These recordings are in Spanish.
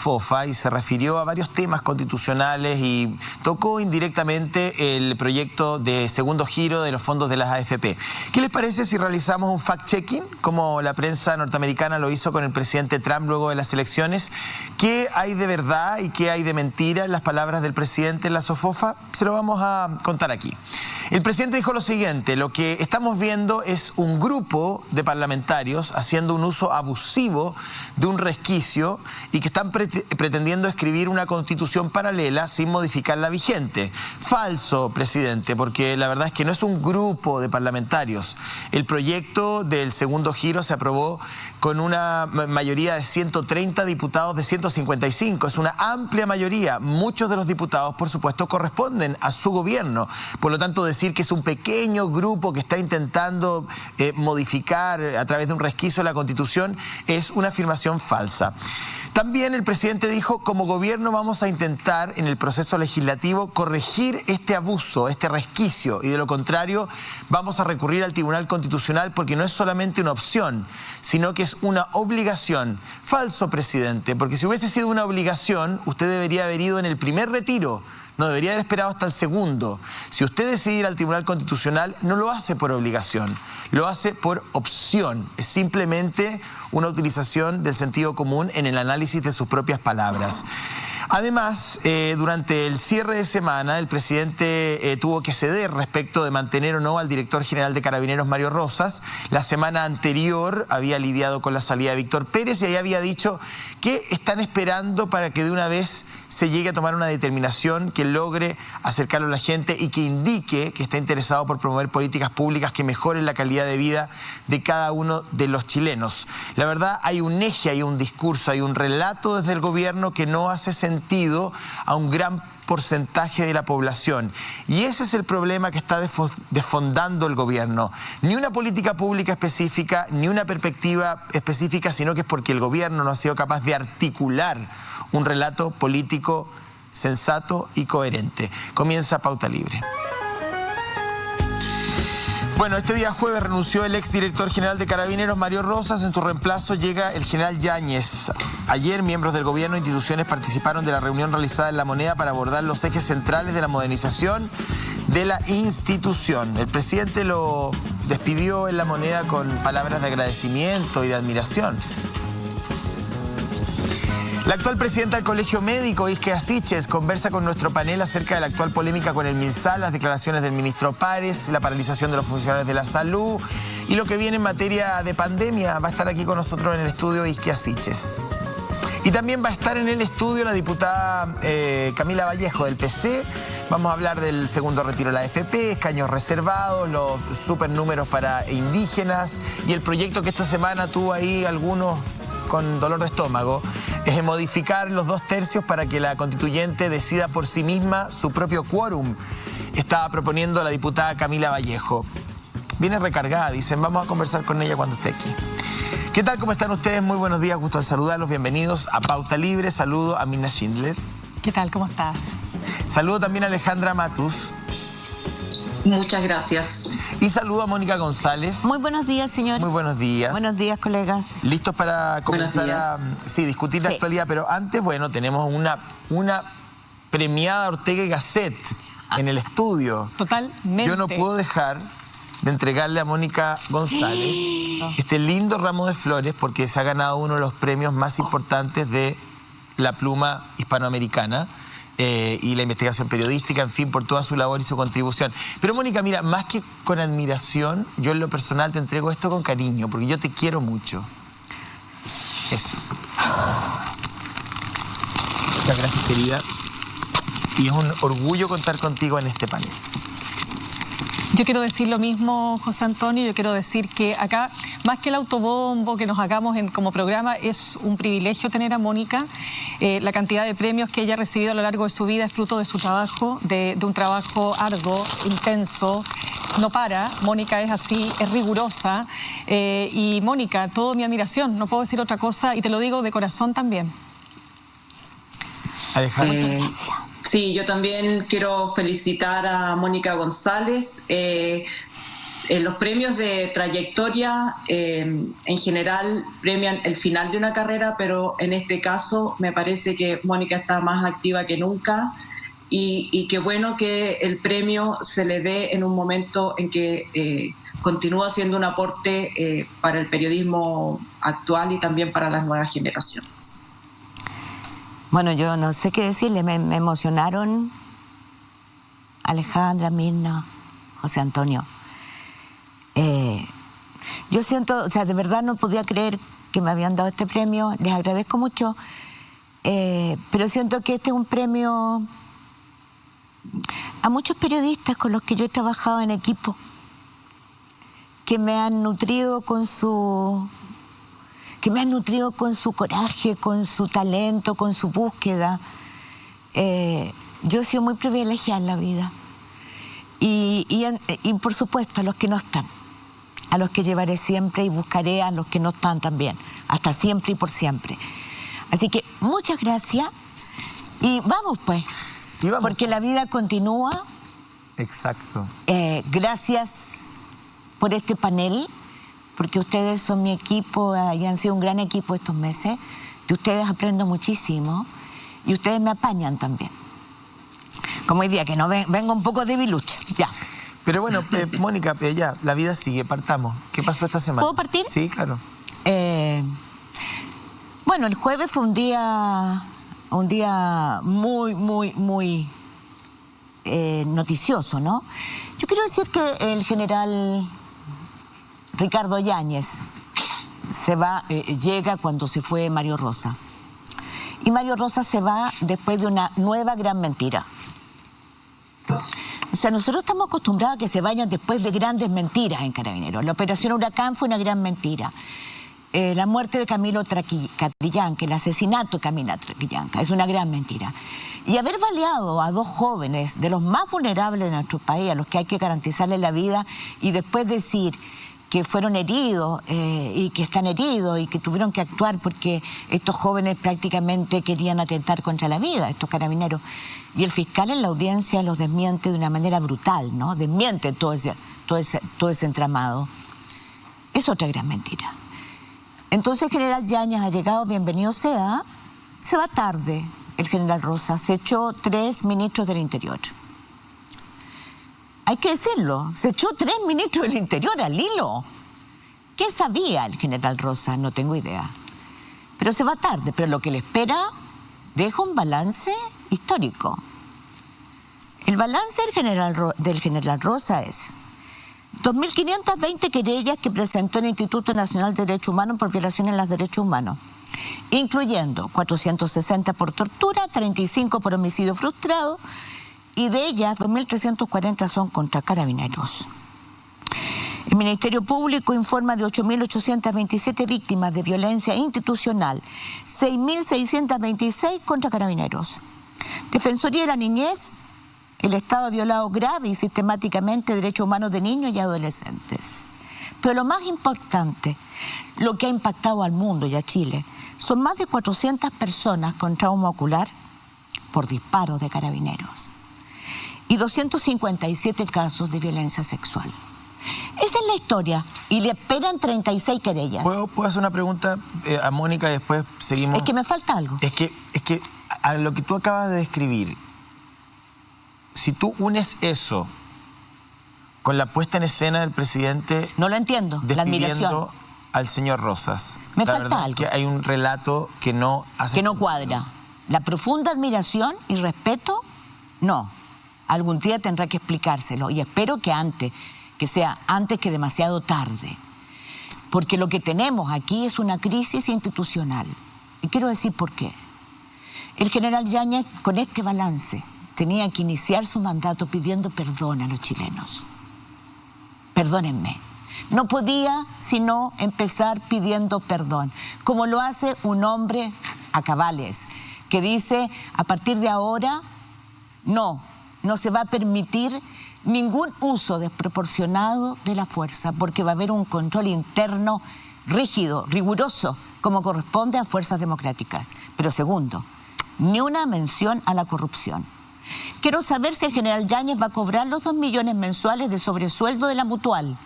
SOFOFA y se refirió a varios temas constitucionales y tocó indirectamente el proyecto de segundo giro de los fondos de las AFP. ¿Qué les parece si realizamos un fact-checking, como la prensa norteamericana lo hizo con el presidente Trump luego de las elecciones? ¿Qué hay de verdad y qué hay de mentira en las palabras del presidente en la SOFOFA? Se lo vamos a contar aquí. El presidente dijo lo siguiente: lo que estamos viendo es un grupo de parlamentarios haciendo un uso abusivo de un resquicio y que están pretendiendo escribir una constitución paralela sin modificar la vigente. Falso, presidente, porque la verdad es que no es un grupo de parlamentarios. El proyecto del segundo giro se aprobó con una mayoría de 130 diputados de 155. Es una amplia mayoría. Muchos de los diputados, por supuesto, corresponden a su gobierno. Por lo tanto, decir que es un pequeño grupo que está intentando modificar a través de un resquicio la Constitución es una afirmación falsa. También el presidente dijo: como gobierno vamos a intentar en el proceso legislativo corregir este abuso, este resquicio, y de lo contrario vamos a recurrir al Tribunal Constitucional, porque no es solamente una opción, sino que es una obligación. Falso, presidente, porque si hubiese sido una obligación, usted debería haber ido en el primer retiro. No debería haber esperado hasta el segundo. Si usted decide ir al Tribunal Constitucional, no lo hace por obligación, lo hace por opción. Es simplemente una utilización del sentido común en el análisis de sus propias palabras. Además, durante el cierre de semana, el presidente tuvo que ceder respecto de mantener o no al director general de Carabineros, Mario Rosas. La semana anterior había lidiado con la salida de Víctor Pérez y ahí había dicho que están esperando para que de una vez se llegue a tomar una determinación que logre acercarlo a la gente y que indique que está interesado por promover políticas públicas que mejoren la calidad de vida de cada uno de los chilenos. La verdad, hay un eje, hay un discurso, hay un relato desde el gobierno que no hace sentido a un gran porcentaje de la población. Y ese es el problema que está desfondando el gobierno. Ni una política pública específica, ni una perspectiva específica, sino que es porque el gobierno no ha sido capaz de articular un relato político sensato y coherente. Comienza Pauta Libre. Bueno, este día jueves renunció el exdirector general de Carabineros, Mario Rosas. En su reemplazo llega el general Yáñez. Ayer, miembros del gobierno e instituciones participaron de la reunión realizada en La Moneda para abordar los ejes centrales de la modernización de la institución. El presidente lo despidió en La Moneda con palabras de agradecimiento y de admiración. La actual presidenta del Colegio Médico, Isquia Siches, conversa con nuestro panel acerca de la actual polémica con el MinSal, las declaraciones del ministro Párez, la paralización de los funcionarios de la salud y lo que viene en materia de pandemia. Va a estar aquí con nosotros en el estudio Isquia Siches. Y también va a estar en el estudio la diputada Camila Vallejo del PC. Vamos a hablar del segundo retiro de la AFP, escaños reservados, los supernúmeros para indígenas y el proyecto que esta semana tuvo ahí algunos con dolor de estómago, es modificar los 2/3 para que la constituyente decida por sí misma su propio quórum. Estaba proponiendo la diputada Camila Vallejo. Viene recargada, dicen, vamos a conversar con ella cuando esté aquí. ¿Qué tal? ¿Cómo están ustedes? Muy buenos días, gusto en saludarlos, bienvenidos a Pauta Libre. Saludo a Mina Schindler. ¿Qué tal? ¿Cómo estás? Saludo también a Alejandra Matus. Muchas gracias. Y saludo a Mónica González. Muy buenos días, señor. Muy buenos días. Buenos días, colegas. Listos para comenzar a discutir la actualidad, pero antes, bueno, tenemos una premiada Ortega y Gasset en el estudio. Totalmente. Yo no puedo dejar de entregarle a Mónica González este lindo ramo de flores porque se ha ganado uno de los premios más importantes de la pluma hispanoamericana. Y la investigación periodística, en fin, por toda su labor y su contribución. Pero Mónica, mira, más que con admiración, yo en lo personal te entrego esto con cariño, porque yo te quiero mucho. Eso. Muchas gracias, querida. Y es un orgullo contar contigo en este panel. Yo quiero decir lo mismo, José Antonio. Yo quiero decir que acá, más que el autobombo que nos hagamos como programa, es un privilegio tener a Mónica. La cantidad de premios que ella ha recibido a lo largo de su vida es fruto de su trabajo, de un trabajo arduo, intenso. No para, Mónica es así, es rigurosa. Y Mónica, toda mi admiración, no puedo decir otra cosa y te lo digo de corazón también. Alejandra. Muchas gracias. Sí, yo también quiero felicitar a Mónica González. Los premios de trayectoria en general premian el final de una carrera, pero en este caso me parece que Mónica está más activa que nunca y qué bueno que el premio se le dé en un momento en que continúa siendo un aporte para el periodismo actual y también para las nuevas generaciones. Bueno, yo no sé qué decirle, me emocionaron Alejandra, Mirna, José Antonio. Yo siento, o sea, de verdad no podía creer que me habían dado este premio, les agradezco mucho, pero siento que este es un premio a muchos periodistas con los que yo he trabajado en equipo, que me han nutrido con su coraje, con su talento, con su búsqueda. Yo he sido muy privilegiada en la vida. Y por supuesto a los que no están, a los que llevaré siempre y buscaré a los que no están también, hasta siempre y por siempre. Así que muchas gracias y vamos pues, porque la vida continúa. Exacto. Gracias por este panel, porque ustedes son mi equipo y han sido un gran equipo estos meses. De ustedes aprendo muchísimo y ustedes me apañan también. Como hoy día, que no vengo un poco debilucha, ya. Pero bueno, Mónica, ya, la vida sigue, partamos. ¿Qué pasó esta semana? ¿Puedo partir? Sí, claro. Bueno, el jueves fue un día muy noticioso, ¿no? Yo quiero decir que el general Ricardo Yáñez llega cuando se fue Mario Rosa. Y Mario Rosa se va después de una nueva gran mentira. O sea, nosotros estamos acostumbrados a que se vayan después de grandes mentiras en Carabineros. La operación Huracán fue una gran mentira. La muerte de Camilo Catrillanca, el asesinato de Camilo Catrillanca, es una gran mentira. Y haber baleado a dos jóvenes de los más vulnerables de nuestro país, a los que hay que garantizarles la vida, y después decir que fueron heridos y que están heridos y que tuvieron que actuar porque estos jóvenes prácticamente querían atentar contra la vida, estos carabineros. Y el fiscal en la audiencia los desmiente de una manera brutal, ¿no? Desmiente todo ese entramado. Es otra gran mentira. Entonces el general Yáñez ha llegado, bienvenido sea, se va tarde el general Rosa, se echó 3 ministros del Interior. Hay que decirlo, se echó 3 ministros del Interior al hilo. ¿Qué sabía el general Rosa? No tengo idea. Pero se va tarde, pero lo que le espera deja un balance histórico. El balance del general Rosa es 2.520 querellas que presentó el Instituto Nacional de Derechos Humanos por violaciones a los derechos humanos, incluyendo 460 por tortura, 35 por homicidio frustrado, y de ellas 2.340 son contra carabineros. El Ministerio Público informa de 8.827 víctimas de violencia institucional, 6.626 contra carabineros. Defensoría de la Niñez, el Estado ha violado grave y sistemáticamente derechos humanos de niños y adolescentes. Pero lo más importante, lo que ha impactado al mundo y a Chile, son más de 400 personas con trauma ocular por disparos de carabineros y 257 casos de violencia sexual. Esa es la historia y le esperan 36 querellas. ¿Puedo hacer una pregunta a Mónica y después seguimos? Es que me falta algo. Es que a lo que tú acabas de describir, si tú unes eso con la puesta en escena del presidente... No lo entiendo, la admiración. Despidiendo al señor Rosas. Me falta algo. Que hay un relato que no hace que no sentido. cuadra. La profunda admiración y respeto, no. Algún día tendrá que explicárselo y espero que sea antes que demasiado tarde. Porque lo que tenemos aquí es una crisis institucional. Y quiero decir por qué. El general Yáñez, con este balance, tenía que iniciar su mandato pidiendo perdón a los chilenos. Perdónenme. No podía sino empezar pidiendo perdón, como lo hace un hombre a cabales, que dice, a partir de ahora, no se va a permitir ningún uso desproporcionado de la fuerza, porque va a haber un control interno rígido, riguroso, como corresponde a fuerzas democráticas. Pero segundo, ni una mención a la corrupción. Quiero saber si el general Yáñez va a cobrar los 2 millones mensuales de sobresueldo de la Mutual.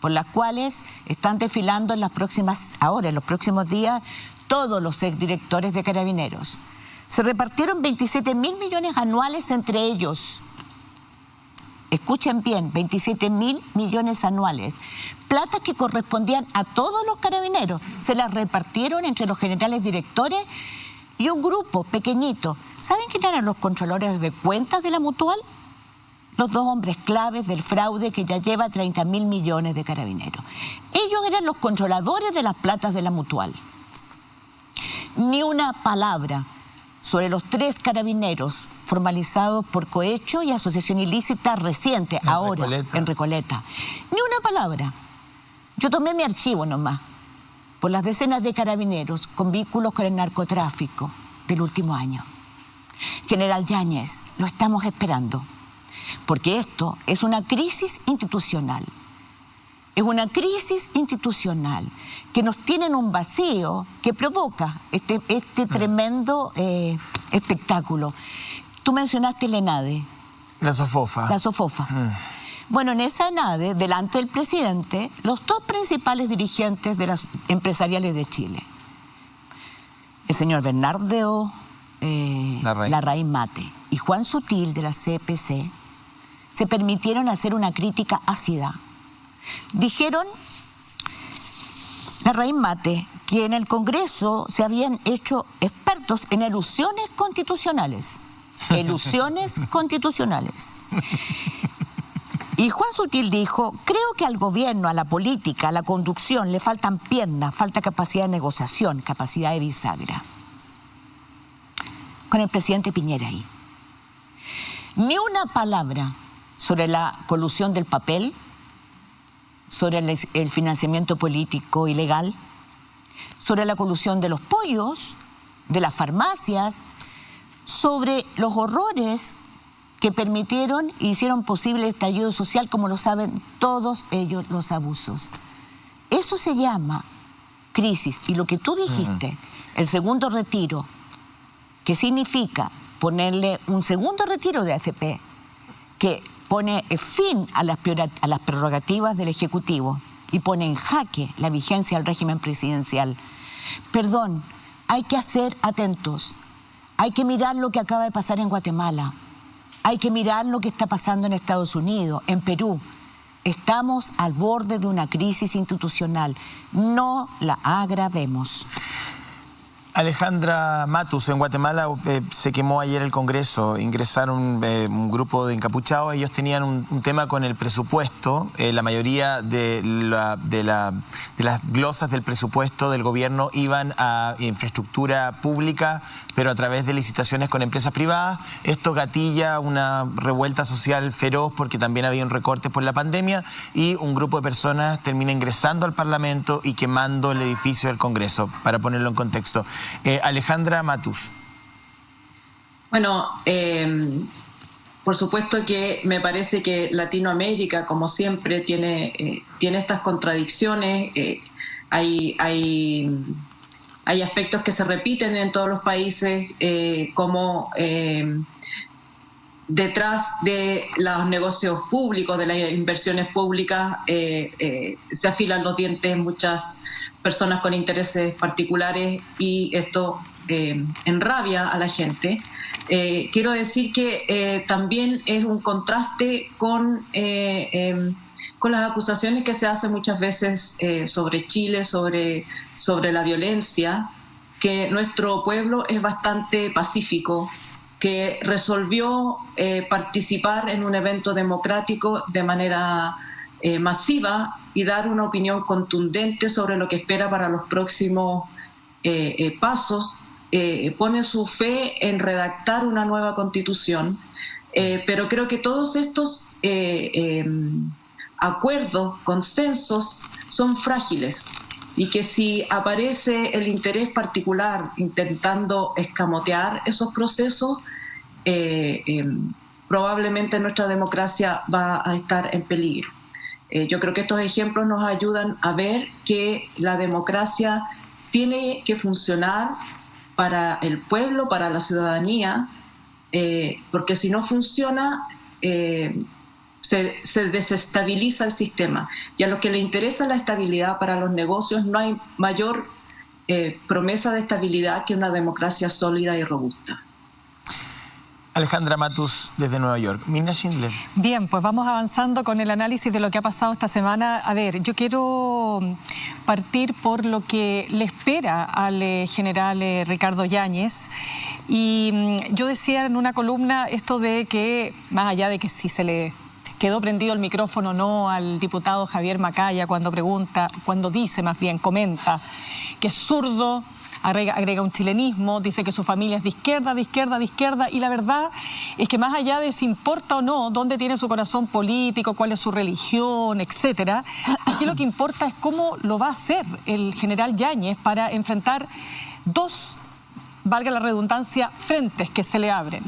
por las cuales están desfilando en los próximos días, todos los exdirectores de Carabineros. Se repartieron 27.000 millones anuales entre ellos. Escuchen bien, 27.000 millones anuales. Plata que correspondían a todos los carabineros. Se las repartieron entre los generales directores y un grupo pequeñito. ¿Saben quién eran los controladores de cuentas de la Mutual? Los dos hombres claves del fraude que ya lleva 30.000 millones de Carabineros. Ellos eran los controladores de las platas de la Mutual. Ni una palabra sobre los 3 carabineros formalizados por cohecho y asociación ilícita reciente, ahora en Recoleta. Ni una palabra. Yo tomé mi archivo nomás, por las decenas de carabineros con vínculos con el narcotráfico del último año. General Yáñez, lo estamos esperando, porque esto es una crisis institucional. Es una crisis institucional que nos tiene en un vacío que provoca este tremendo espectáculo. Tú mencionaste la ENADE. La SOFOFA. La SOFOFA. Bueno, en esa ENADE, delante del presidente, los 2 principales dirigentes de las empresariales de Chile, el señor Bernardo Larraín Mate y Juan Sutil de la CPC, se permitieron hacer una crítica ácida. Dijeron, Larraín Mate, que en el Congreso se habían hecho expertos en elusiones constitucionales. Elusiones constitucionales. Y Juan Sutil dijo, creo que al gobierno, a la política, a la conducción le faltan piernas, falta capacidad de negociación, capacidad de bisagra. Con el presidente Piñera ahí. Ni una palabra sobre la colusión del papel, sobre el financiamiento político ilegal, sobre la colusión de los pollos, de las farmacias, sobre los horrores que permitieron e hicieron posible el estallido social, como lo saben todos ellos, los abusos. Eso se llama crisis. Y lo que tú dijiste, el segundo retiro, que significa ponerle un segundo retiro de AFP, que pone fin a las prerrogativas del Ejecutivo y pone en jaque la vigencia del régimen presidencial. Perdón, hay que ser atentos. Hay que mirar lo que acaba de pasar en Guatemala. Hay que mirar lo que está pasando en Estados Unidos, en Perú. Estamos al borde de una crisis institucional. No la agravemos. Alejandra Matus, en Guatemala se quemó ayer el Congreso, ingresaron un grupo de encapuchados, ellos tenían un tema con el presupuesto, la mayoría de las glosas del presupuesto del gobierno iban a infraestructura pública, pero a través de licitaciones con empresas privadas. Esto gatilla una revuelta social feroz porque también había un recorte por la pandemia y un grupo de personas termina ingresando al Parlamento y quemando el edificio del Congreso, para ponerlo en contexto. Alejandra Matus. Bueno, por supuesto que me parece que Latinoamérica, como siempre, tiene estas contradicciones. Hay aspectos que se repiten en todos los países, como detrás de los negocios públicos, de las inversiones públicas, se afilan los dientes muchas personas con intereses particulares y esto enrabia a la gente. Quiero decir que también es un contraste con las acusaciones que se hacen muchas veces sobre Chile, sobre la violencia, que nuestro pueblo es bastante pacífico, que resolvió participar en un evento democrático de manera masiva y dar una opinión contundente sobre lo que espera para los próximos pasos. Pone su fe en redactar una nueva constitución, pero creo que todos estos acuerdos, consensos, son frágiles y que si aparece el interés particular intentando escamotear esos procesos, probablemente nuestra democracia va a estar en peligro. Yo creo que estos ejemplos nos ayudan a ver que la democracia tiene que funcionar para el pueblo, para la ciudadanía, porque si no funciona, se desestabiliza el sistema. Y a los que les interesa la estabilidad para los negocios, no hay mayor promesa de estabilidad que una democracia sólida y robusta. Alejandra Matus, desde Nueva York. Mirna Schindler. Bien, pues vamos avanzando con el análisis de lo que ha pasado esta semana. A ver, yo quiero partir por lo que le espera al general Ricardo Yáñez. Y yo decía en una columna esto de que, más allá de que si se le quedó prendido el micrófono o no al diputado Javier Macaya cuando pregunta, cuando dice más bien, comenta que es zurdo, agrega un chilenismo, dice que su familia es de izquierda, de izquierda, de izquierda, y la verdad es que más allá de si importa o no dónde tiene su corazón político, cuál es su religión, etcétera, aquí lo que importa es cómo lo va a hacer el general Yáñez para enfrentar dos, valga la redundancia, frentes que se le abren.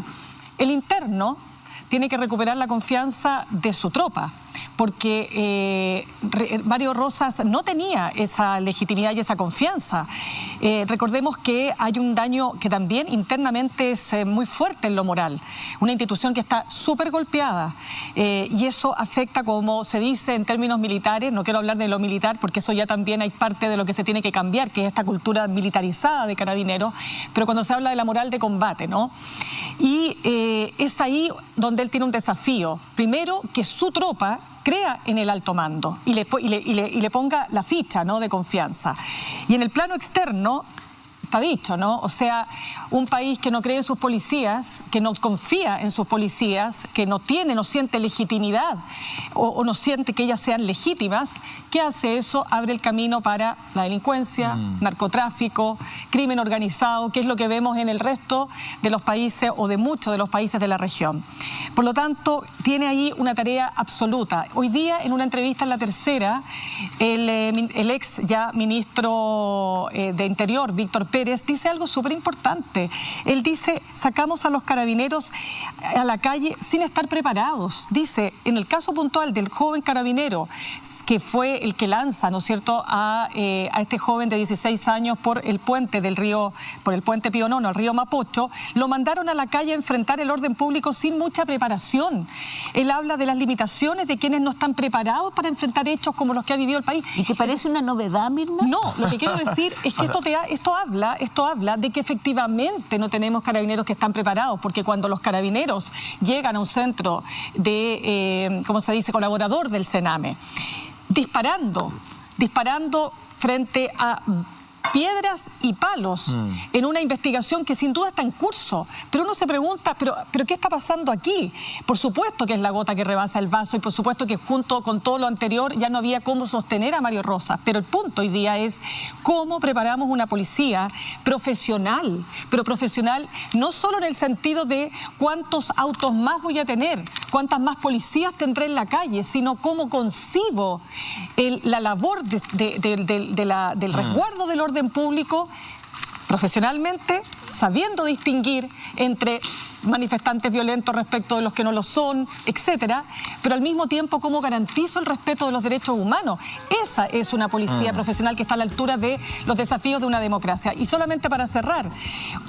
El interno tiene que recuperar la confianza de su tropa, porque Mario Rosas no tenía esa legitimidad y esa confianza. Recordemos que hay un daño que también internamente es muy fuerte en lo moral. Una institución que está súper golpeada y eso afecta, como se dice en términos militares, no quiero hablar de lo militar porque eso ya también hay parte de lo que se tiene que cambiar, que es esta cultura militarizada de Carabineros, pero cuando se habla de la moral de combate, ¿no? Y es ahí donde él tiene un desafío. Primero, que su tropa crea en el alto mando y le ponga la ficha, ¿no?, de confianza. Y en el plano externo, está dicho, ¿no? O sea, un país que no cree en sus policías, que no confía en sus policías, que no siente legitimidad o no siente que ellas sean legítimas, ¿qué hace eso? Abre el camino para la delincuencia, narcotráfico, crimen organizado, que es lo que vemos en el resto de los países o de muchos de los países de la región. Por lo tanto, tiene ahí una tarea absoluta. Hoy día, en una entrevista en La Tercera, el ex ya ministro de Interior, Víctor Pérez, dice algo súper importante. Él dice, sacamos a los carabineros a la calle sin estar preparados. Dice, en el caso puntual del joven carabinero, que fue el que lanza, ¿no es cierto?, a este joven de 16 años por el puente del río, por el puente Pío IX, al río Mapocho, lo mandaron a la calle a enfrentar el orden público sin mucha preparación. Él habla de las limitaciones de quienes no están preparados para enfrentar hechos como los que ha vivido el país. ¿Y te parece una novedad, Mirna? No, lo que quiero decir es que esto habla de que efectivamente no tenemos carabineros que están preparados, porque cuando los carabineros llegan a un centro de, ¿cómo se dice?, colaborador del Sename, disparando frente a piedras y palos en una investigación que sin duda está en curso, pero uno se pregunta, ¿pero qué está pasando aquí? Por supuesto que es la gota que rebasa el vaso y por supuesto que junto con todo lo anterior ya no había cómo sostener a Mario Rosas, pero el punto hoy día es cómo preparamos una policía profesional, pero profesional no solo en el sentido de cuántos autos más voy a tener, cuántas más policías tendré en la calle, sino cómo concibo la labor del resguardo del orden público profesionalmente, sabiendo distinguir entre manifestantes violentos respecto de los que no lo son, etcétera, pero al mismo tiempo cómo garantizo el respeto de los derechos humanos. Esa es una policía profesional que está a la altura de los desafíos de una democracia. Y solamente para cerrar,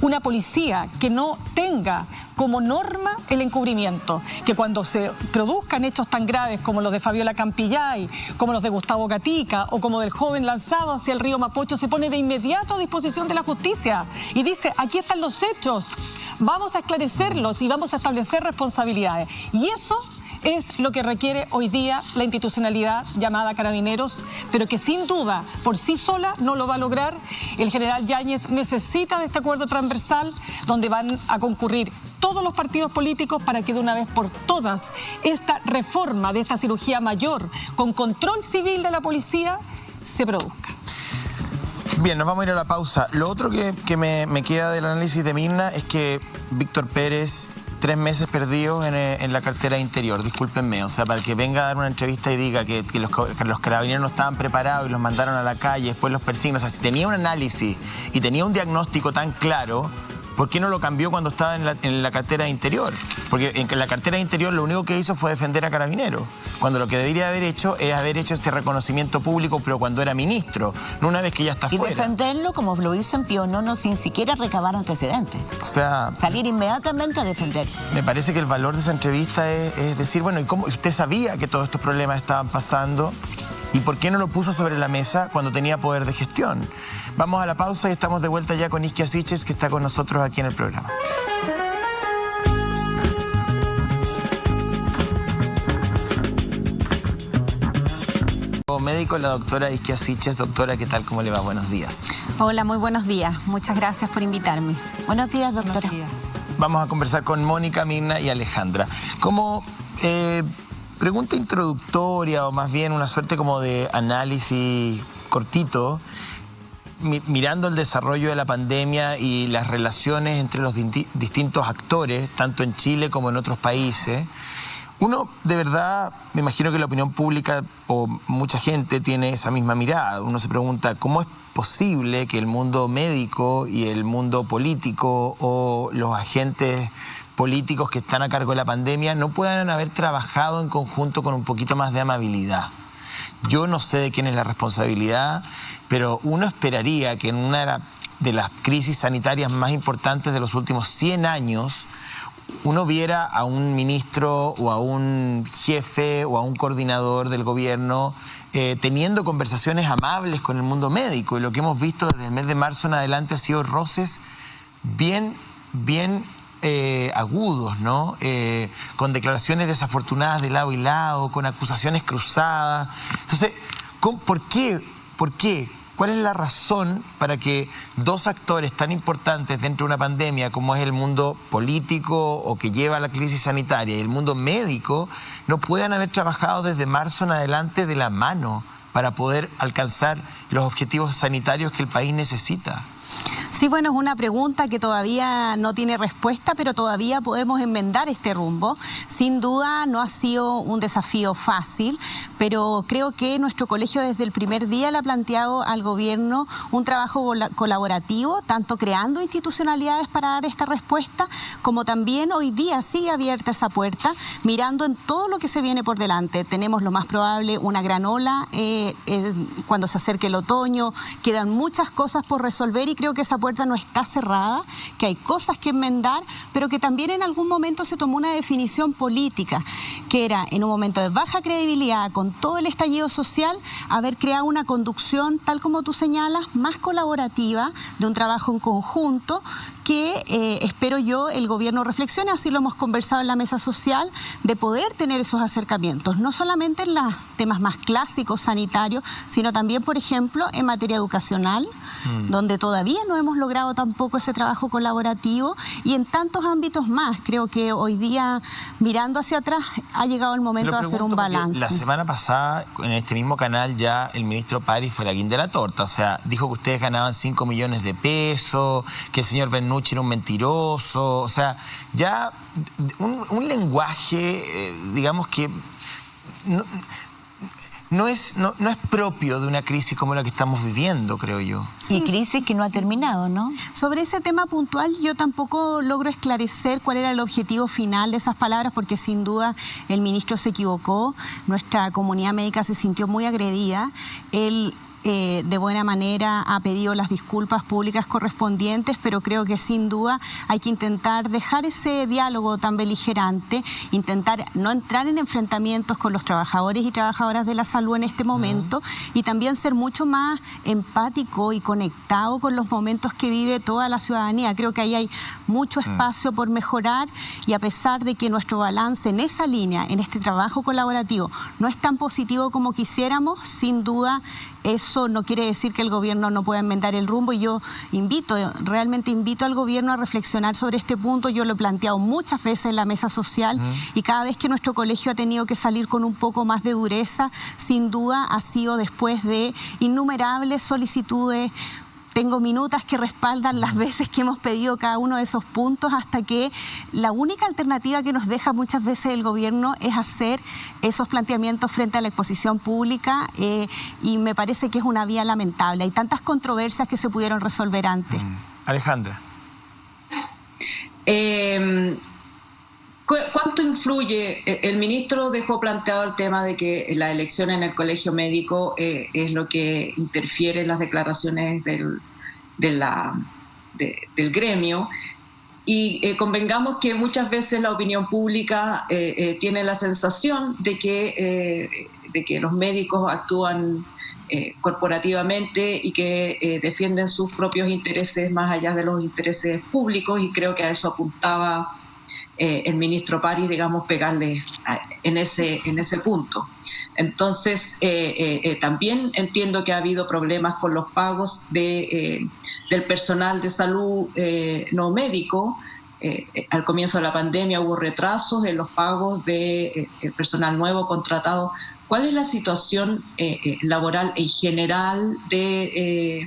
una policía que no tenga como norma el encubrimiento, que cuando se produzcan hechos tan graves como los de Fabiola Campillay, como los de Gustavo Gatica o como del joven lanzado hacia el río Mapocho, se pone de inmediato a disposición de la justicia y dice, aquí están los hechos, vamos a esclarecerlos y vamos a establecer responsabilidades. Y eso es lo que requiere hoy día la institucionalidad llamada Carabineros, pero que sin duda por sí sola no lo va a lograr. El general Yáñez necesita de este acuerdo transversal donde van a concurrir todos los partidos políticos para que de una vez por todas esta reforma de esta cirugía mayor con control civil de la policía se produzca. Bien, nos vamos a ir a la pausa. Lo otro que me queda del análisis de Mirna es que Víctor Pérez, 3 meses perdidos en la cartera de Interior, discúlpenme, o sea, para que venga a dar una entrevista y diga que los carabineros no estaban preparados y los mandaron a la calle, después los persiguen, o sea, si tenía un análisis y tenía un diagnóstico tan claro, ¿Por qué no lo cambió cuando estaba en la cartera de Interior? Porque en la cartera de Interior lo único que hizo fue defender a Carabineros, cuando lo que debería haber hecho es haber hecho este reconocimiento público, pero cuando era ministro, no una vez que ya está fuera. Y defenderlo como lo hizo en Pionono sin siquiera recabar antecedentes. O sea, salir inmediatamente a defender. Me parece que el valor de esa entrevista es decir, bueno, ¿y cómo usted sabía que todos estos problemas estaban pasando? ¿Y por qué no lo puso sobre la mesa cuando tenía poder de gestión? Vamos a la pausa y estamos de vuelta ya con Isquia Siches, que está con nosotros aquí en el programa. Como médico, la doctora Isquia Siches. Doctora, ¿qué tal? ¿Cómo le va? Buenos días. Hola, muy buenos días. Muchas gracias por invitarme. Buenos días, doctora. Buenos días. Vamos a conversar con Mónica, Mirna y Alejandra. Como pregunta introductoria, o más bien una suerte como de análisis cortito, mirando el desarrollo de la pandemia y las relaciones entre los distintos actores, tanto en Chile como en otros países, uno de verdad, me imagino que la opinión pública o mucha gente tiene esa misma mirada. Uno se pregunta, ¿cómo es posible que el mundo médico y el mundo político o los agentes políticos que están a cargo de la pandemia no puedan haber trabajado en conjunto con un poquito más de amabilidad? Yo no sé de quién es la responsabilidad, pero uno esperaría que en una de las crisis sanitarias más importantes de los últimos 100 años, uno viera a un ministro o a un jefe o a un coordinador del gobierno teniendo conversaciones amables con el mundo médico. Y lo que hemos visto desde el mes de marzo en adelante ha sido roces bien agudos, ¿no? Con declaraciones desafortunadas de lado y lado, con acusaciones cruzadas. Entonces, ¿por qué? ¿Cuál es la razón para que dos actores tan importantes dentro de una pandemia como es el mundo político o que lleva a la crisis sanitaria y el mundo médico no puedan haber trabajado desde marzo en adelante de la mano para poder alcanzar los objetivos sanitarios que el país necesita? Sí, bueno, es una pregunta que todavía no tiene respuesta, pero todavía podemos enmendar este rumbo. Sin duda no ha sido un desafío fácil, pero creo que nuestro colegio desde el primer día le ha planteado al gobierno un trabajo colaborativo, tanto creando institucionalidades para dar esta respuesta, como también hoy día sigue abierta esa puerta, mirando en todo lo que se viene por delante. Tenemos lo más probable una gran ola cuando se acerque el otoño, quedan muchas cosas por resolver y creo que esa puerta no está cerrada, que hay cosas que enmendar, pero que también en algún momento se tomó una definición política, que era en un momento de baja credibilidad, con todo el estallido social, haber creado una conducción, tal como tú señalas, más colaborativa, de un trabajo en conjunto, que espero yo el gobierno reflexione, así lo hemos conversado en la mesa social, de poder tener esos acercamientos, no solamente en los temas más clásicos sanitarios, sino también, por ejemplo, en materia educacional, donde todavía no hemos logrado tampoco ese trabajo colaborativo, y en tantos ámbitos más. Creo que hoy día, mirando hacia atrás, ha llegado el momento de hacer un balance. La semana pasada, en este mismo canal, ya el ministro París fue la guinda de la torta. O sea, dijo que ustedes ganaban 5 millones de pesos, que el señor Bernucci era un mentiroso. O sea, ya un lenguaje, digamos que no es propio de una crisis como la que estamos viviendo, creo yo. Sí. Y crisis que no ha terminado, ¿no? Sobre ese tema puntual, yo tampoco logro esclarecer cuál era el objetivo final de esas palabras, porque sin duda el ministro se equivocó, nuestra comunidad médica se sintió muy agredida. Él de buena manera ha pedido las disculpas públicas correspondientes, pero creo que sin duda hay que intentar dejar ese diálogo tan beligerante, intentar no entrar en enfrentamientos con los trabajadores y trabajadoras de la salud en este momento, y también ser mucho más empático y conectado con los momentos que vive toda la ciudadanía. Creo que ahí hay mucho espacio por mejorar, y a pesar de que nuestro balance en esa línea, en este trabajo colaborativo, no es tan positivo como quisiéramos, sin duda eso no quiere decir que el gobierno no pueda enmendar el rumbo, y yo realmente invito al gobierno a reflexionar sobre este punto. Yo lo he planteado muchas veces en la mesa social, y cada vez que nuestro colegio ha tenido que salir con un poco más de dureza, sin duda ha sido después de innumerables solicitudes. Tengo minutas que respaldan las veces que hemos pedido cada uno de esos puntos, hasta que la única alternativa que nos deja muchas veces el gobierno es hacer esos planteamientos frente a la exposición pública, y me parece que es una vía lamentable. Hay tantas controversias que se pudieron resolver antes. Alejandra. ¿Cuánto influye? El ministro dejó planteado el tema de que la elección en el colegio médico es lo que interfiere en las declaraciones del gremio. Y convengamos que muchas veces la opinión pública tiene la sensación de que los médicos actúan corporativamente y que defienden sus propios intereses más allá de los intereses públicos, y creo que a eso apuntaba el ministro París, digamos, pegarle en ese punto. Entonces, también entiendo que ha habido problemas con los pagos del personal de salud no médico. Al comienzo de la pandemia hubo retrasos en los pagos del personal nuevo contratado. ¿Cuál es la situación laboral en general de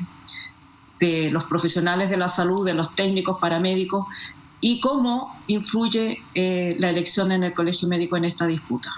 los profesionales de la salud, de los técnicos, paramédicos, y cómo influye la elección en el colegio médico en esta disputa?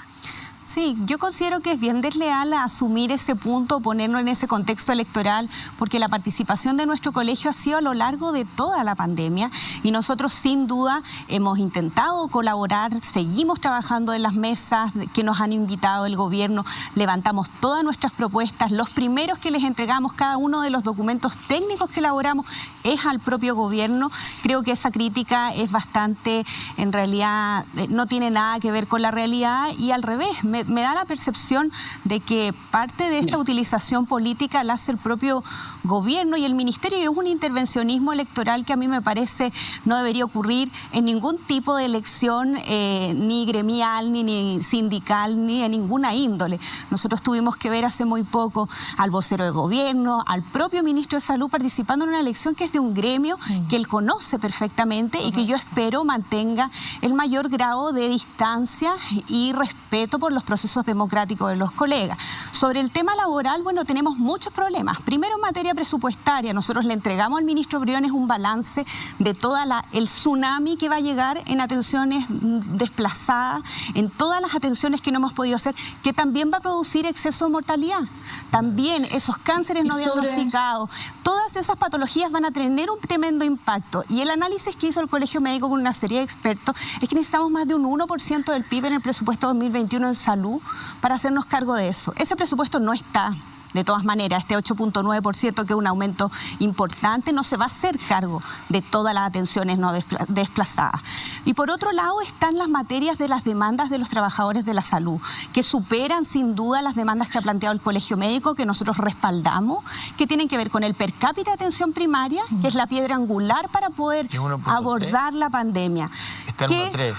Sí, yo considero que es bien desleal asumir ese punto, ponerlo en ese contexto electoral, porque la participación de nuestro colegio ha sido a lo largo de toda la pandemia y nosotros sin duda hemos intentado colaborar, seguimos trabajando en las mesas que nos han invitado el gobierno, levantamos todas nuestras propuestas, los primeros que les entregamos cada uno de los documentos técnicos que elaboramos es al propio gobierno. Creo que esa crítica es bastante, en realidad no tiene nada que ver con la realidad, y al revés, me da la percepción de que parte de esta utilización política la hace el propio gobierno y el ministerio, y es un intervencionismo electoral que a mí me parece no debería ocurrir en ningún tipo de elección, ni gremial, ni sindical, ni de ninguna índole. Nosotros tuvimos que ver hace muy poco al vocero de gobierno, al propio ministro de Salud participando en una elección que es de un gremio que él conoce perfectamente y que yo espero mantenga el mayor grado de distancia y respeto por los procesos democráticos de los colegas. Sobre el tema laboral, bueno, tenemos muchos problemas. Primero, en materia presupuestaria, nosotros le entregamos al ministro Briones un balance de toda el tsunami que va a llegar en atenciones desplazadas, en todas las atenciones que no hemos podido hacer, que también va a producir exceso de mortalidad. También esos cánceres no diagnosticados, todas esas patologías van a tener un tremendo impacto. Y el análisis que hizo el Colegio Médico con una serie de expertos es que necesitamos más de un 1% del PIB en el presupuesto 2021 en salud para hacernos cargo de eso. Ese presupuesto no está. De todas maneras, este 8.9%, que es un aumento importante, no se va a hacer cargo de todas las atenciones no desplazadas. Y por otro lado están las materias de las demandas de los trabajadores de la salud, que superan sin duda las demandas que ha planteado el Colegio Médico, que nosotros respaldamos, que tienen que ver con el per cápita de atención primaria, que es la piedra angular para poder abordar la pandemia. Está en 1.3.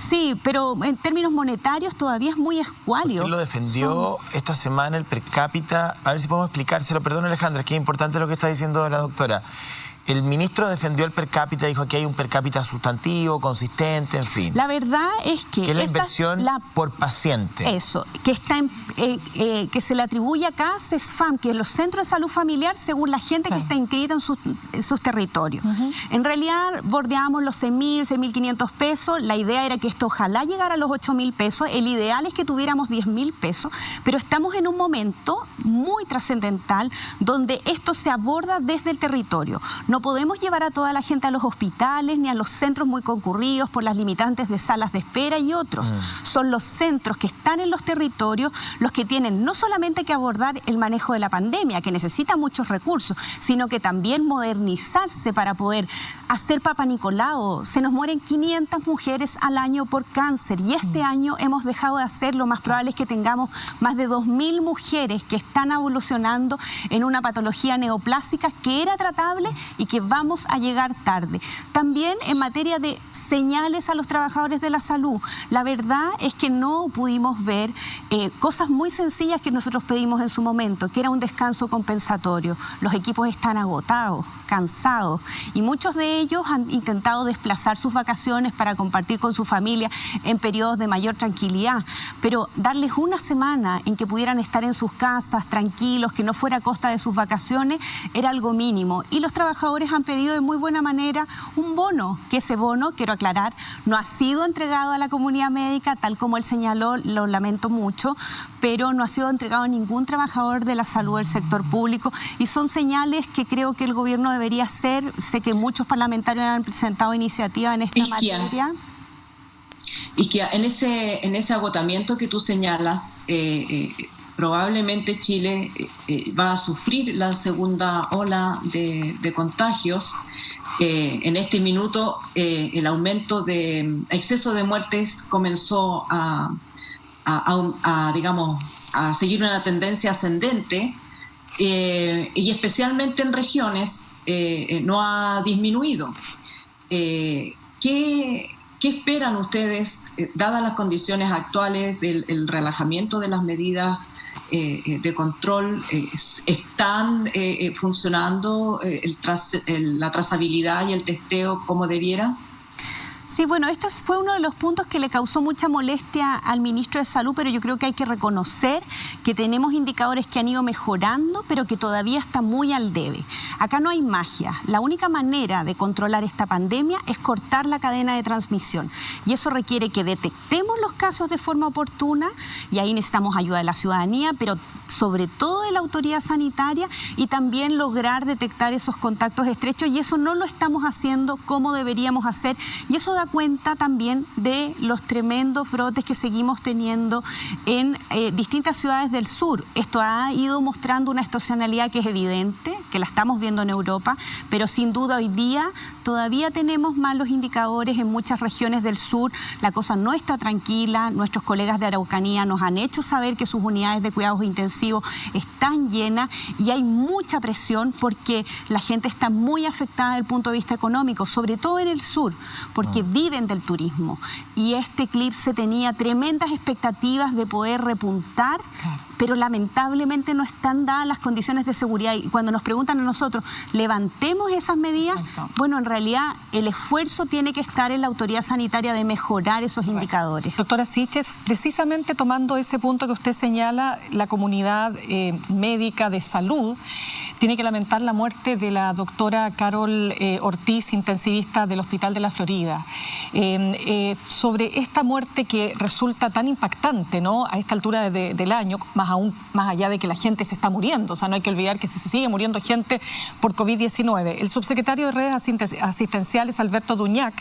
Sí, pero en términos monetarios todavía es muy escuálio. Usted lo defendió esta semana, el per cápita. A ver si podemos explicárselo. Perdón, Alejandra, es que es importante lo que está diciendo la doctora. El ministro defendió el per cápita, dijo que hay un per cápita sustantivo, consistente, en fin. La verdad es que es la inversión por paciente. Eso, que está que se le atribuye acá a CESFAM, que es los centros de salud familiar, según la gente que está inscrita en sus territorios. En realidad bordeamos los 6.000, 6.500 pesos. La idea era que esto ojalá llegara a los 8.000 pesos. El ideal es que tuviéramos 10.000 pesos, pero estamos en un momento muy trascendental donde esto se aborda desde el territorio. No podemos llevar a toda la gente a los hospitales ni a los centros muy concurridos por las limitantes de salas de espera y otros. Son los centros que están en los territorios los que tienen no solamente que abordar el manejo de la pandemia, que necesita muchos recursos, sino que también modernizarse para poder hacer Papa Nicolau. Se nos mueren 500 mujeres al año por cáncer y este año hemos dejado de hacerlo. Más probable es que tengamos más de 2.000 mujeres que están evolucionando en una patología neoplásica que era tratable y que vamos a llegar tarde. También en materia de señales a los trabajadores de la salud, la verdad es que no pudimos ver cosas muy sencillas que nosotros pedimos en su momento, que era un descanso compensatorio. Los equipos están agotados, cansados, y muchos de ellos han intentado desplazar sus vacaciones para compartir con su familia en periodos de mayor tranquilidad, pero darles una semana en que pudieran estar en sus casas tranquilos, que no fuera a costa de sus vacaciones, era algo mínimo. Y los trabajadores han pedido de muy buena manera un bono, que ese bono, quiero aclarar, no ha sido entregado a la comunidad médica, tal como él señaló, lo lamento mucho, pero no ha sido entregado a ningún trabajador de la salud del sector público, y son señales que creo que el gobierno debería ser. Sé que muchos parlamentarios han presentado iniciativas en esta materia. Y que en ese agotamiento que tú señalas, probablemente Chile va a sufrir la segunda ola de contagios. En este minuto el aumento de exceso de muertes comenzó a seguir una tendencia ascendente y especialmente en regiones no ha disminuido. ¿Qué esperan ustedes, dadas las condiciones actuales del relajamiento de las medidas de control? ¿Están funcionando la trazabilidad y el testeo como debiera? Sí, bueno, esto fue uno de los puntos que le causó mucha molestia al ministro de Salud, pero yo creo que hay que reconocer que tenemos indicadores que han ido mejorando, pero que todavía está muy al debe. Acá no hay magia. La única manera de controlar esta pandemia es cortar la cadena de transmisión. Y eso requiere que detectemos los casos de forma oportuna, y ahí necesitamos ayuda de la ciudadanía, pero sobre todo de la autoridad sanitaria, y también lograr detectar esos contactos estrechos, y eso no lo estamos haciendo como deberíamos hacer, y eso da cuenta también de los tremendos brotes que seguimos teniendo en distintas ciudades del sur. Esto ha ido mostrando una estacionalidad que es evidente, que la estamos viendo en Europa, pero sin duda hoy día todavía tenemos malos indicadores en muchas regiones del sur. La cosa no está tranquila. Nuestros colegas de Araucanía nos han hecho saber que sus unidades de cuidados intensivos están llenas y hay mucha presión porque la gente está muy afectada desde el punto de vista económico, sobre todo en el sur, porque viven del turismo. Y este eclipse tenía tremendas expectativas de poder repuntar, pero lamentablemente no están dadas las condiciones de seguridad. Y cuando nos preguntan a nosotros, ¿levantemos esas medidas? Bueno, en realidad el esfuerzo tiene que estar en la autoridad sanitaria de mejorar esos indicadores. Doctora Siches, precisamente tomando ese punto que usted señala, la comunidad médica de salud tiene que lamentar la muerte de la doctora Carol Ortiz, intensivista del Hospital de la Florida. Sobre esta muerte que resulta tan impactante, ¿no?, a esta altura del año, más allá de que la gente se está muriendo, o sea, no hay que olvidar que se sigue muriendo gente por COVID-19. El subsecretario de Redes Asistenciales, Alberto Duñac,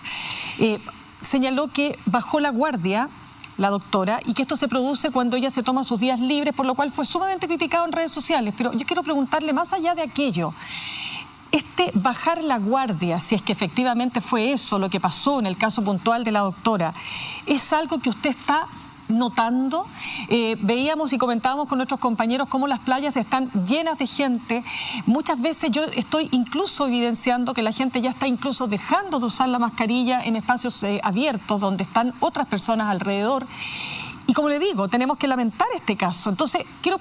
señaló que bajó la guardia la doctora y que esto se produce cuando ella se toma sus días libres, por lo cual fue sumamente criticado en redes sociales. Pero yo quiero preguntarle, más allá de aquello, bajar la guardia, si es que efectivamente fue eso lo que pasó en el caso puntual de la doctora, ¿es algo que usted está notando? Veíamos y comentábamos con nuestros compañeros cómo las playas están llenas de gente. Muchas veces yo estoy incluso evidenciando que la gente ya está incluso dejando de usar la mascarilla en espacios abiertos donde están otras personas alrededor. Y como le digo, tenemos que lamentar este caso. Entonces, quiero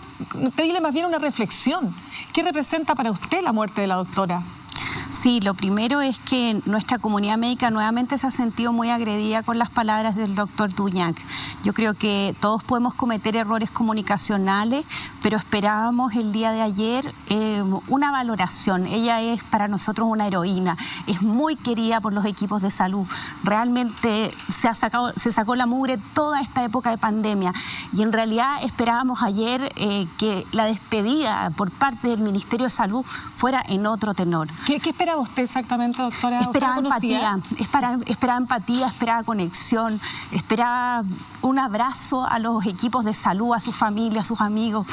pedirle más bien una reflexión. ¿Qué representa para usted la muerte de la doctora? Sí, lo primero es que nuestra comunidad médica nuevamente se ha sentido muy agredida con las palabras del doctor Duñac. Yo creo que todos podemos cometer errores comunicacionales, pero esperábamos el día de ayer una valoración. Ella es para nosotros una heroína, es muy querida por los equipos de salud. Realmente se sacó la mugre toda esta época de pandemia y en realidad esperábamos ayer que la despedida por parte del Ministerio de Salud fuera en otro tenor. ¿Qué esperaba usted exactamente, doctora? Esperaba empatía, esperaba empatía, esperaba conexión, esperaba un abrazo a los equipos de salud, a su familia, a sus amigos.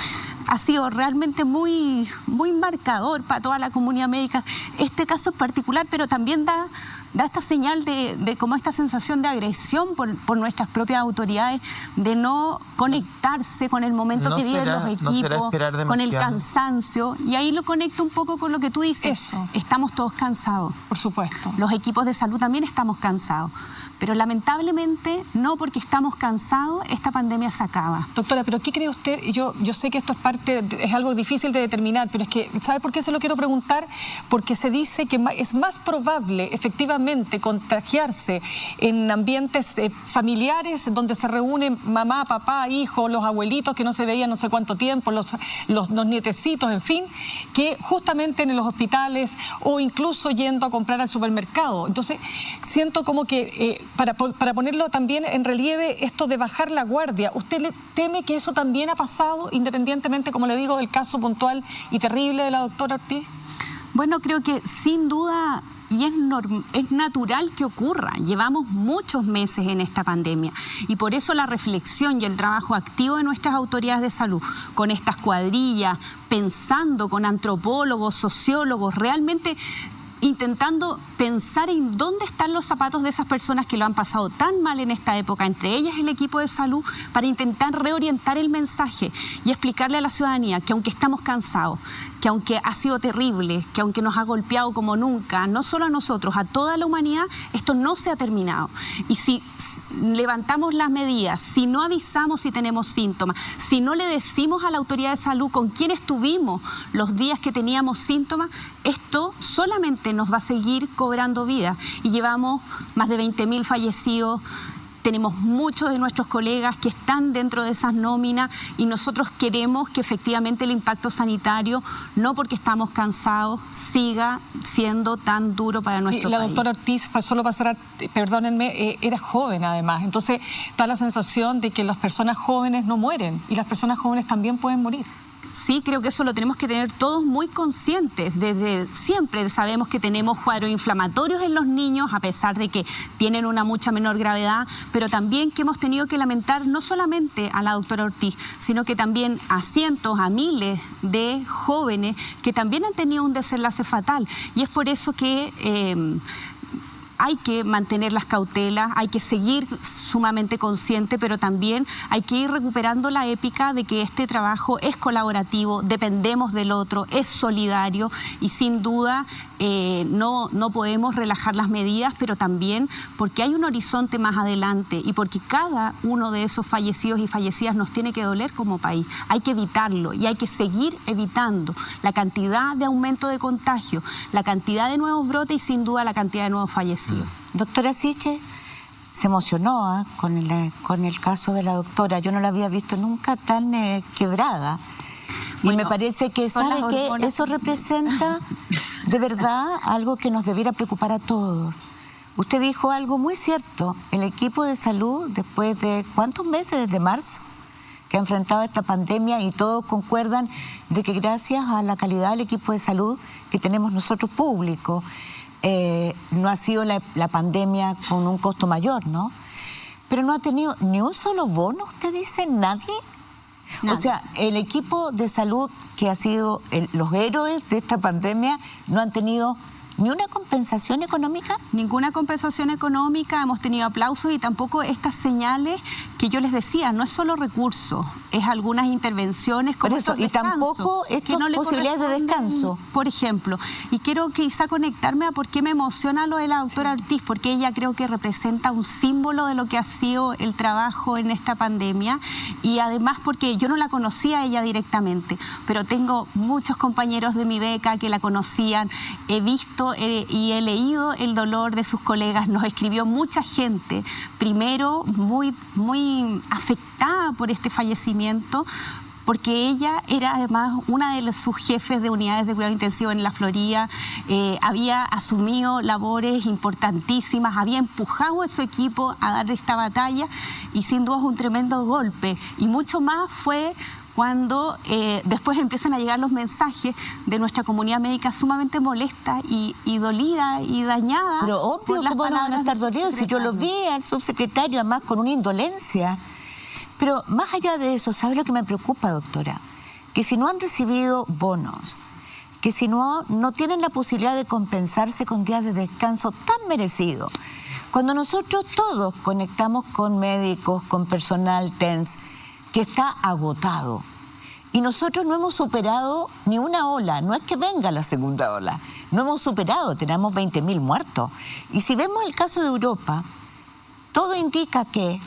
Ha sido realmente muy, muy marcador para toda la comunidad médica este caso en particular, pero también da esta señal de como esta sensación de agresión por nuestras propias autoridades, de no conectarse con el momento que viven los equipos, con el cansancio. Y ahí lo conecto un poco con lo que tú dices. Eso. Estamos todos cansados. Por supuesto. Los equipos de salud también estamos cansados. Pero lamentablemente, no porque estamos cansados, esta pandemia se acaba. Doctora, ¿pero qué cree usted? Yo sé que esto es algo difícil de determinar, pero es que, ¿sabe por qué se lo quiero preguntar? Porque se dice que es más probable, efectivamente, contagiarse en ambientes familiares donde se reúnen mamá, papá, hijo, los abuelitos que no se veían no sé cuánto tiempo, los nietecitos, en fin, que justamente en los hospitales o incluso yendo a comprar al supermercado. Entonces, siento como que para ponerlo también en relieve esto de bajar la guardia, ¿usted le teme que eso también ha pasado, independientemente, como le digo, del caso puntual y terrible de la doctora Ortiz? Bueno, creo que sin duda, y es natural que ocurra. Llevamos muchos meses en esta pandemia y por eso la reflexión y el trabajo activo de nuestras autoridades de salud, con estas cuadrillas, pensando con antropólogos, sociólogos, realmente intentando pensar en dónde están los zapatos de esas personas que lo han pasado tan mal en esta época, entre ellas el equipo de salud, para intentar reorientar el mensaje y explicarle a la ciudadanía que aunque estamos cansados, que aunque ha sido terrible, que aunque nos ha golpeado como nunca, no solo a nosotros, a toda la humanidad, esto no se ha terminado. Y si levantamos las medidas, si no avisamos si tenemos síntomas, si no le decimos a la autoridad de salud con quién estuvimos los días que teníamos síntomas, esto solamente nos va a seguir cobrando vida. Y llevamos más de 20.000 fallecidos. Tenemos muchos de nuestros colegas que están dentro de esas nóminas y nosotros queremos que efectivamente el impacto sanitario, no porque estamos cansados, siga siendo tan duro para nuestro país. La doctora Ortiz, solo para cerrar, perdónenme, era joven además. Entonces da la sensación de que las personas jóvenes no mueren y las personas jóvenes también pueden morir. Sí, creo que eso lo tenemos que tener todos muy conscientes. Desde siempre sabemos que tenemos cuadros inflamatorios en los niños, a pesar de que tienen una mucha menor gravedad, pero también que hemos tenido que lamentar no solamente a la doctora Ortiz, sino que también a cientos, a miles de jóvenes que también han tenido un desenlace fatal. Y es por eso que hay que mantener las cautelas, hay que seguir sumamente consciente, pero también hay que ir recuperando la épica de que este trabajo es colaborativo, dependemos del otro, es solidario y sin duda no podemos relajar las medidas, pero también porque hay un horizonte más adelante y porque cada uno de esos fallecidos y fallecidas nos tiene que doler como país. Hay que evitarlo y hay que seguir evitando la cantidad de aumento de contagio, la cantidad de nuevos brotes y sin duda la cantidad de nuevos fallecidos. Doctora Siche se emocionó con el caso de la doctora. Yo no la había visto nunca tan quebrada. Y me parece que, ¿sabe qué? Eso representa de verdad algo que nos debiera preocupar a todos. Usted dijo algo muy cierto. El equipo de salud, después de ¿cuántos meses? Desde marzo, que ha enfrentado esta pandemia y todos concuerdan de que gracias a la calidad del equipo de salud que tenemos nosotros público, no ha sido la pandemia con un costo mayor, ¿no? Pero no ha tenido ni un solo bono, usted dice, nadie. O sea, el equipo de salud que ha sido los héroes de esta pandemia no han tenido ¿ni una compensación económica? Ninguna compensación económica, hemos tenido aplausos y tampoco estas señales que yo les decía, no es solo recursos, es algunas intervenciones como eso, y tampoco estas posibilidades de descanso. Por ejemplo, y quiero quizá conectarme a por qué me emociona lo de la doctora Ortiz, porque ella creo que representa un símbolo de lo que ha sido el trabajo en esta pandemia y además porque yo no la conocía a ella directamente, pero tengo muchos compañeros de mi beca que la conocían, he visto y he leído el dolor de sus colegas, nos escribió mucha gente, primero muy afectada por este fallecimiento, porque ella era además una de sus jefes de unidades de cuidado intensivo en la Florida, había asumido labores importantísimas, había empujado a su equipo a dar esta batalla y sin duda es un tremendo golpe y mucho más fue cuando después empiezan a llegar los mensajes de nuestra comunidad médica sumamente molesta y dolida y dañada. Pero obvio, ¿cómo no van a estar dolidos? Si yo lo vi al subsecretario, además con una indolencia. Pero más allá de eso, ¿sabe lo que me preocupa, doctora? Que si no han recibido bonos, que si no tienen la posibilidad de compensarse con días de descanso tan merecidos, cuando nosotros todos conectamos con médicos, con personal TENS, que está agotado. Y nosotros no hemos superado ni una ola, no es que venga la segunda ola, no hemos superado, tenemos 20.000 muertos. Y si vemos el caso de Europa, todo indica que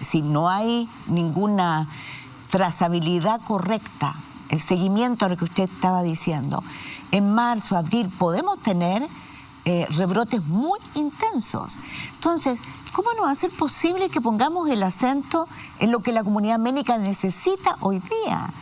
si no hay ninguna trazabilidad correcta, el seguimiento a lo que usted estaba diciendo, en marzo, abril, podemos tener rebrotes muy intensos. Entonces, ¿cómo no va a ser posible que pongamos el acento en lo que la comunidad médica necesita hoy día?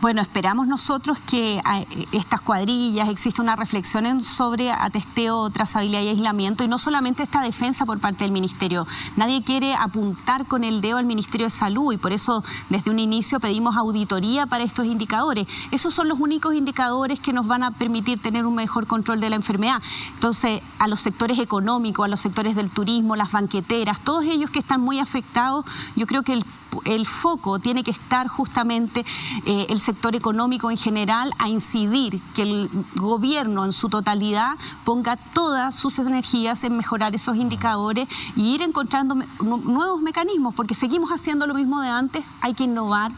Bueno, esperamos nosotros que estas cuadrillas, exista una reflexión sobre atesteo, trazabilidad y aislamiento, y no solamente esta defensa por parte del Ministerio. Nadie quiere apuntar con el dedo al Ministerio de Salud, y por eso desde un inicio pedimos auditoría para estos indicadores. Esos son los únicos indicadores que nos van a permitir tener un mejor control de la enfermedad. Entonces, a los sectores económicos, a los sectores del turismo, las banqueteras, todos ellos que están muy afectados, yo creo que el foco tiene que estar justamente el sector económico en general, a incidir que el gobierno en su totalidad ponga todas sus energías en mejorar esos indicadores y ir encontrando nuevos mecanismos, porque seguimos haciendo lo mismo de antes, hay que innovar,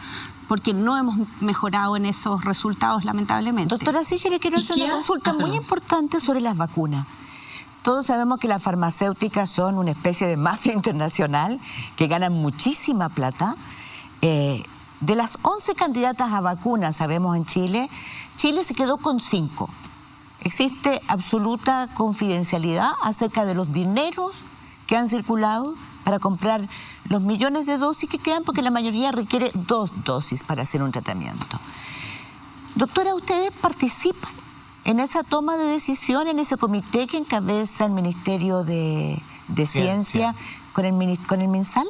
porque no hemos mejorado en esos resultados, lamentablemente. Doctora Sichel, le quiero hacer una consulta muy importante sobre las vacunas. Todos sabemos que las farmacéuticas son una especie de mafia internacional que ganan muchísima plata. De las 11 candidatas a vacunas, sabemos en Chile, Chile se quedó con 5. Existe absoluta confidencialidad acerca de los dineros que han circulado para comprar los millones de dosis que quedan, porque la mayoría requiere 2 dosis para hacer un tratamiento. Doctora, ¿ustedes participan en esa toma de decisión, en ese comité que encabeza el Ministerio de Ciencia con el MinSal?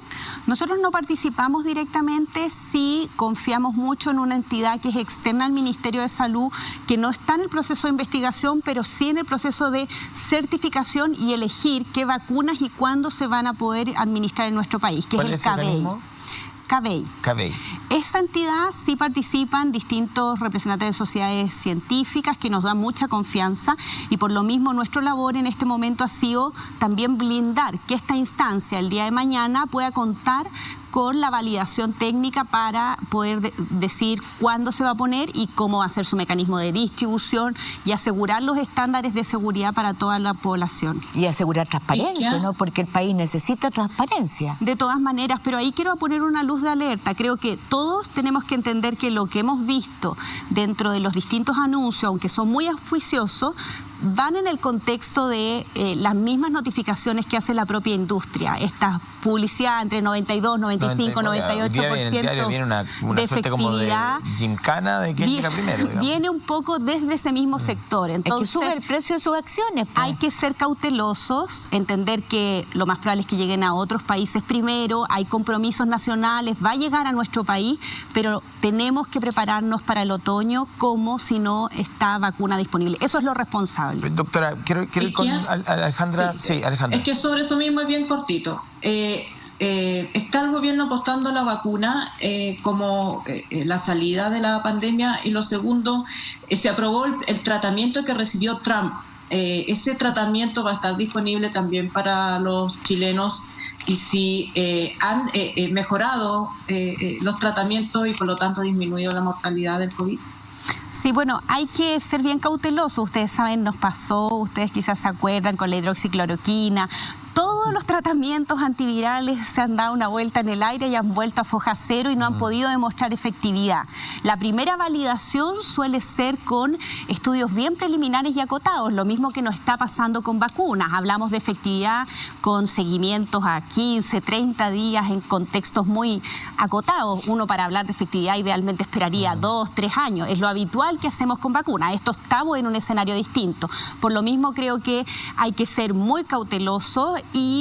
Nosotros no participamos directamente, sí confiamos mucho en una entidad que es externa al Ministerio de Salud, que no está en el proceso de investigación, pero sí en el proceso de certificación y elegir qué vacunas y cuándo se van a poder administrar en nuestro país, que es el CABEI. CABEI. Esa entidad sí participan distintos representantes de sociedades científicas que nos dan mucha confianza, y por lo mismo nuestra labor en este momento ha sido también blindar que esta instancia el día de mañana pueda contar con la validación técnica para poder decir cuándo se va a poner y cómo va a ser su mecanismo de distribución y asegurar los estándares de seguridad para toda la población. Y asegurar transparencia, ¿no? Porque el país necesita transparencia. De todas maneras, pero ahí quiero poner una luz de alerta. Creo que todos tenemos que entender que lo que hemos visto dentro de los distintos anuncios, aunque son muy auspiciosos, van en el contexto de las mismas notificaciones que hace la propia industria. Esta publicidad entre 92, 95, 98% viene una de suerte como de gincana de quién llega primero. Digamos. Viene un poco desde ese mismo sector. Entonces, es que sube el precio de sus acciones. Pues. Hay que ser cautelosos, entender que lo más probable es que lleguen a otros países primero, hay compromisos nacionales, va a llegar a nuestro país, pero tenemos que prepararnos para el otoño como si no está vacuna disponible. Eso es lo responsable. Doctora, quiero ir con Alejandra. Sí, Alejandra. Es que sobre eso mismo es bien cortito. Está el gobierno apostando a la vacuna como la salida de la pandemia, y lo segundo, se aprobó el tratamiento que recibió Trump. Ese tratamiento va a estar disponible también para los chilenos, y si han mejorado los tratamientos y por lo tanto disminuido la mortalidad del COVID. Sí, bueno, hay que ser bien cautelosos. Ustedes saben, nos pasó, ustedes quizás se acuerdan, con la hidroxicloroquina. Todos los tratamientos antivirales se han dado una vuelta en el aire y han vuelto a foja cero y no han podido demostrar efectividad. La primera validación suele ser con estudios bien preliminares y acotados, lo mismo que nos está pasando con vacunas. Hablamos de efectividad con seguimientos a 15, 30 días en contextos muy acotados. Uno, para hablar de efectividad, idealmente esperaría 2, 3 años. Es lo habitual que hacemos con vacunas. Esto estamos en un escenario distinto. Por lo mismo, creo que hay que ser muy cautelosos y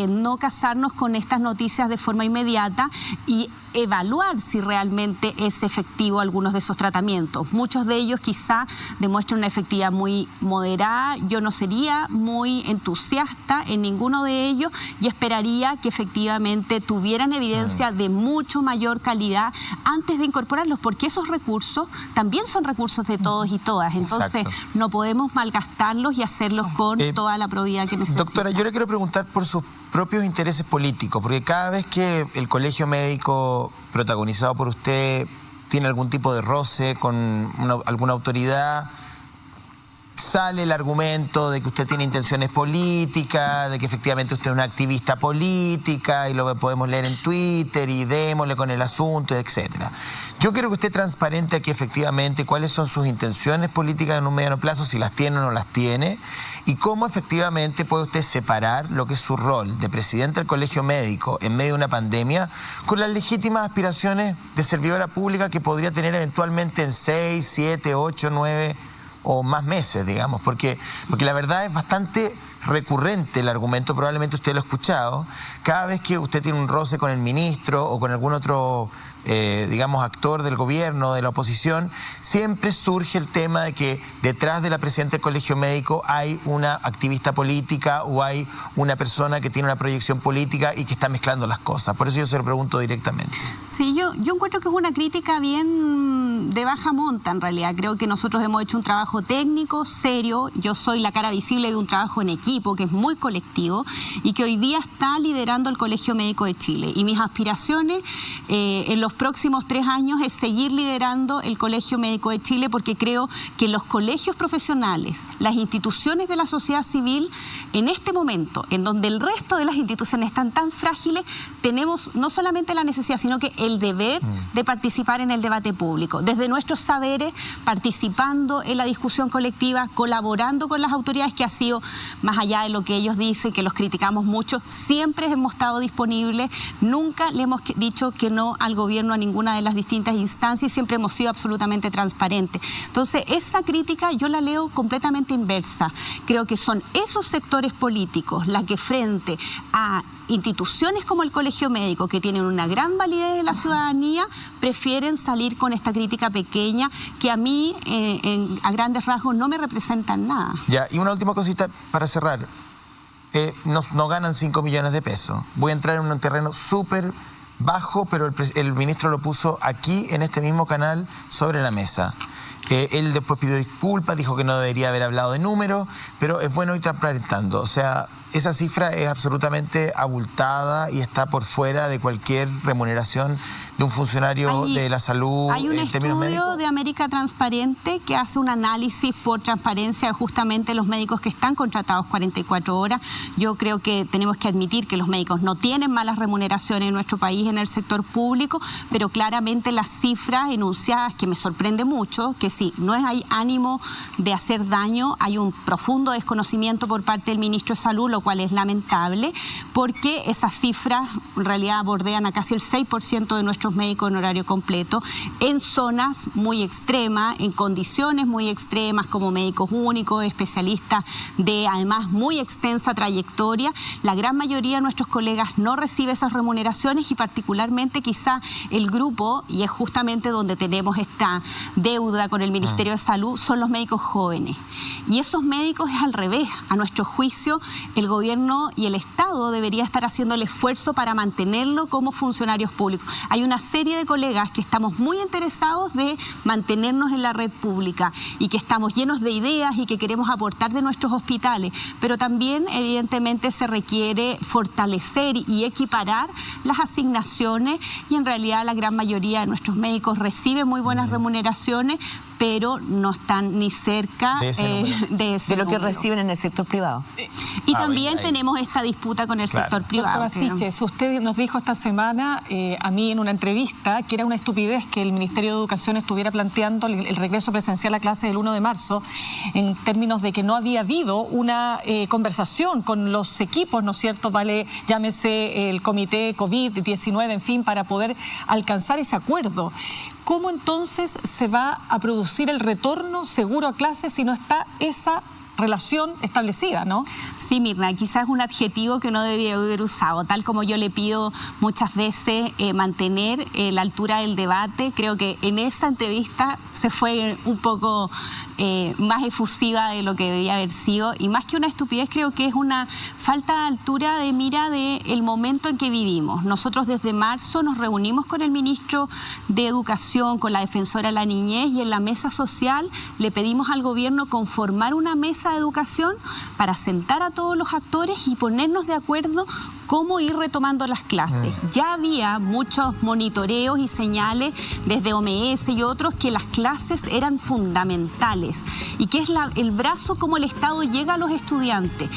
no casarnos con estas noticias de forma inmediata y evaluar si realmente es efectivo algunos de esos tratamientos. Muchos de ellos quizá demuestran una efectividad muy moderada. Yo no sería muy entusiasta en ninguno de ellos y esperaría que efectivamente tuvieran evidencia de mucho mayor calidad antes de incorporarlos, porque esos recursos también son recursos de todos y todas. Entonces, no podemos malgastarlos y hacerlos con toda la probidad que necesitamos. Doctora, yo le quiero preguntar por sus propios intereses políticos, porque cada vez que el colegio médico protagonizado por usted tiene algún tipo de roce con alguna autoridad, sale el argumento de que usted tiene intenciones políticas, de que efectivamente usted es una activista política y lo podemos leer en Twitter y démosle con el asunto, etcétera. Yo quiero que usted transparente aquí efectivamente cuáles son sus intenciones políticas en un mediano plazo, si las tiene o no las tiene, y cómo efectivamente puede usted separar lo que es su rol de presidente del Colegio Médico en medio de una pandemia con las legítimas aspiraciones de servidora pública que podría tener eventualmente en 6, 7, 8, 9 o más meses, digamos, porque la verdad es bastante recurrente el argumento, probablemente usted lo ha escuchado, cada vez que usted tiene un roce con el ministro o con algún otro digamos, actor del gobierno, de la oposición, siempre surge el tema de que detrás de la presidenta del Colegio Médico hay una activista política o hay una persona que tiene una proyección política y que está mezclando las cosas. Por eso yo se lo pregunto directamente. Sí, yo encuentro que es una crítica bien de baja monta en realidad. Creo que nosotros hemos hecho un trabajo técnico, serio. Yo soy la cara visible de un trabajo en equipo que es muy colectivo y que hoy día está liderando el Colegio Médico de Chile. Y mis aspiraciones en los próximos 3 años es seguir liderando el Colegio Médico de Chile, porque creo que los colegios profesionales, las instituciones de la sociedad civil, en este momento, en donde el resto de las instituciones están tan frágiles, tenemos no solamente la necesidad, sino que el deber de participar en el debate público, desde nuestros saberes, participando en la discusión colectiva, colaborando con las autoridades, que ha sido, más allá de lo que ellos dicen, que los criticamos mucho, siempre hemos estado disponibles, nunca le hemos dicho que no al gobierno a ninguna de las distintas instancias y siempre hemos sido absolutamente transparentes. Entonces, esa crítica yo la leo completamente inversa. Creo que son esos sectores políticos las que frente a instituciones como el Colegio Médico, que tienen una gran validez de la ciudadanía, prefieren salir con esta crítica pequeña que a mí, a grandes rasgos, no me representan nada. Ya, y una última cosita para cerrar. No ganan 5 millones de pesos. Voy a entrar en un terreno súper bajo, pero el ministro lo puso aquí, en este mismo canal, sobre la mesa. Él después pidió disculpas, dijo que no debería haber hablado de números, pero es bueno ir transparentando. O sea, esa cifra es absolutamente abultada y está por fuera de cualquier remuneración de un funcionario de la salud. Hay un estudio de América Transparente que hace un análisis por transparencia de justamente los médicos que están contratados 44 horas. Yo creo que tenemos que admitir que los médicos no tienen malas remuneraciones en nuestro país en el sector público, pero claramente las cifras enunciadas, que me sorprende mucho, que sí, no hay ánimo de hacer daño, hay un profundo desconocimiento por parte del ministro de Salud, lo cual es lamentable, porque esas cifras en realidad bordean a casi el 6% de nuestros médicos en horario completo, en zonas muy extremas, en condiciones muy extremas, como médicos únicos, especialistas de además muy extensa trayectoria. La gran mayoría de nuestros colegas no recibe esas remuneraciones y particularmente quizá el grupo, y es justamente donde tenemos esta deuda con el Ministerio de Salud, son los médicos jóvenes. Y esos médicos es al revés. A nuestro juicio, el gobierno y el Estado debería estar haciendo el esfuerzo para mantenerlo como funcionarios públicos. Hay una serie de colegas que estamos muy interesados de mantenernos en la red pública y que estamos llenos de ideas y que queremos aportar de nuestros hospitales, pero también evidentemente se requiere fortalecer y equiparar las asignaciones, y en realidad la gran mayoría de nuestros médicos reciben muy buenas remuneraciones, pero no están ni cerca de lo que reciben en el sector privado. Y también tenemos esta disputa con el sector privado. Doctora Siches, usted nos dijo esta semana a mí en una entrevista que era una estupidez que el Ministerio de Educación estuviera planteando el regreso presencial a clases el 1 de marzo en términos de que no había habido una conversación con los equipos, ¿no es cierto? Llámese el comité COVID-19, en fin, para poder alcanzar ese acuerdo. ¿Cómo entonces se va a producir el retorno seguro a clases si no está esa relación establecida, ¿no? Sí, Mirna, quizás es un adjetivo que no debía haber usado, tal como yo le pido muchas veces mantener la altura del debate. Creo que en esa entrevista se fue un poco más efusiva de lo que debía haber sido, y más que una estupidez creo que es una falta de altura de mira del momento en que vivimos. Nosotros desde marzo nos reunimos con el ministro de Educación, con la defensora de la niñez, y en la mesa social le pedimos al gobierno conformar una mesa de educación para sentar a todos los actores y ponernos de acuerdo cómo ir retomando las clases. Ya había muchos monitoreos y señales desde OMS y otros que las clases eran fundamentales y que es el brazo como el Estado llega a los estudiantes.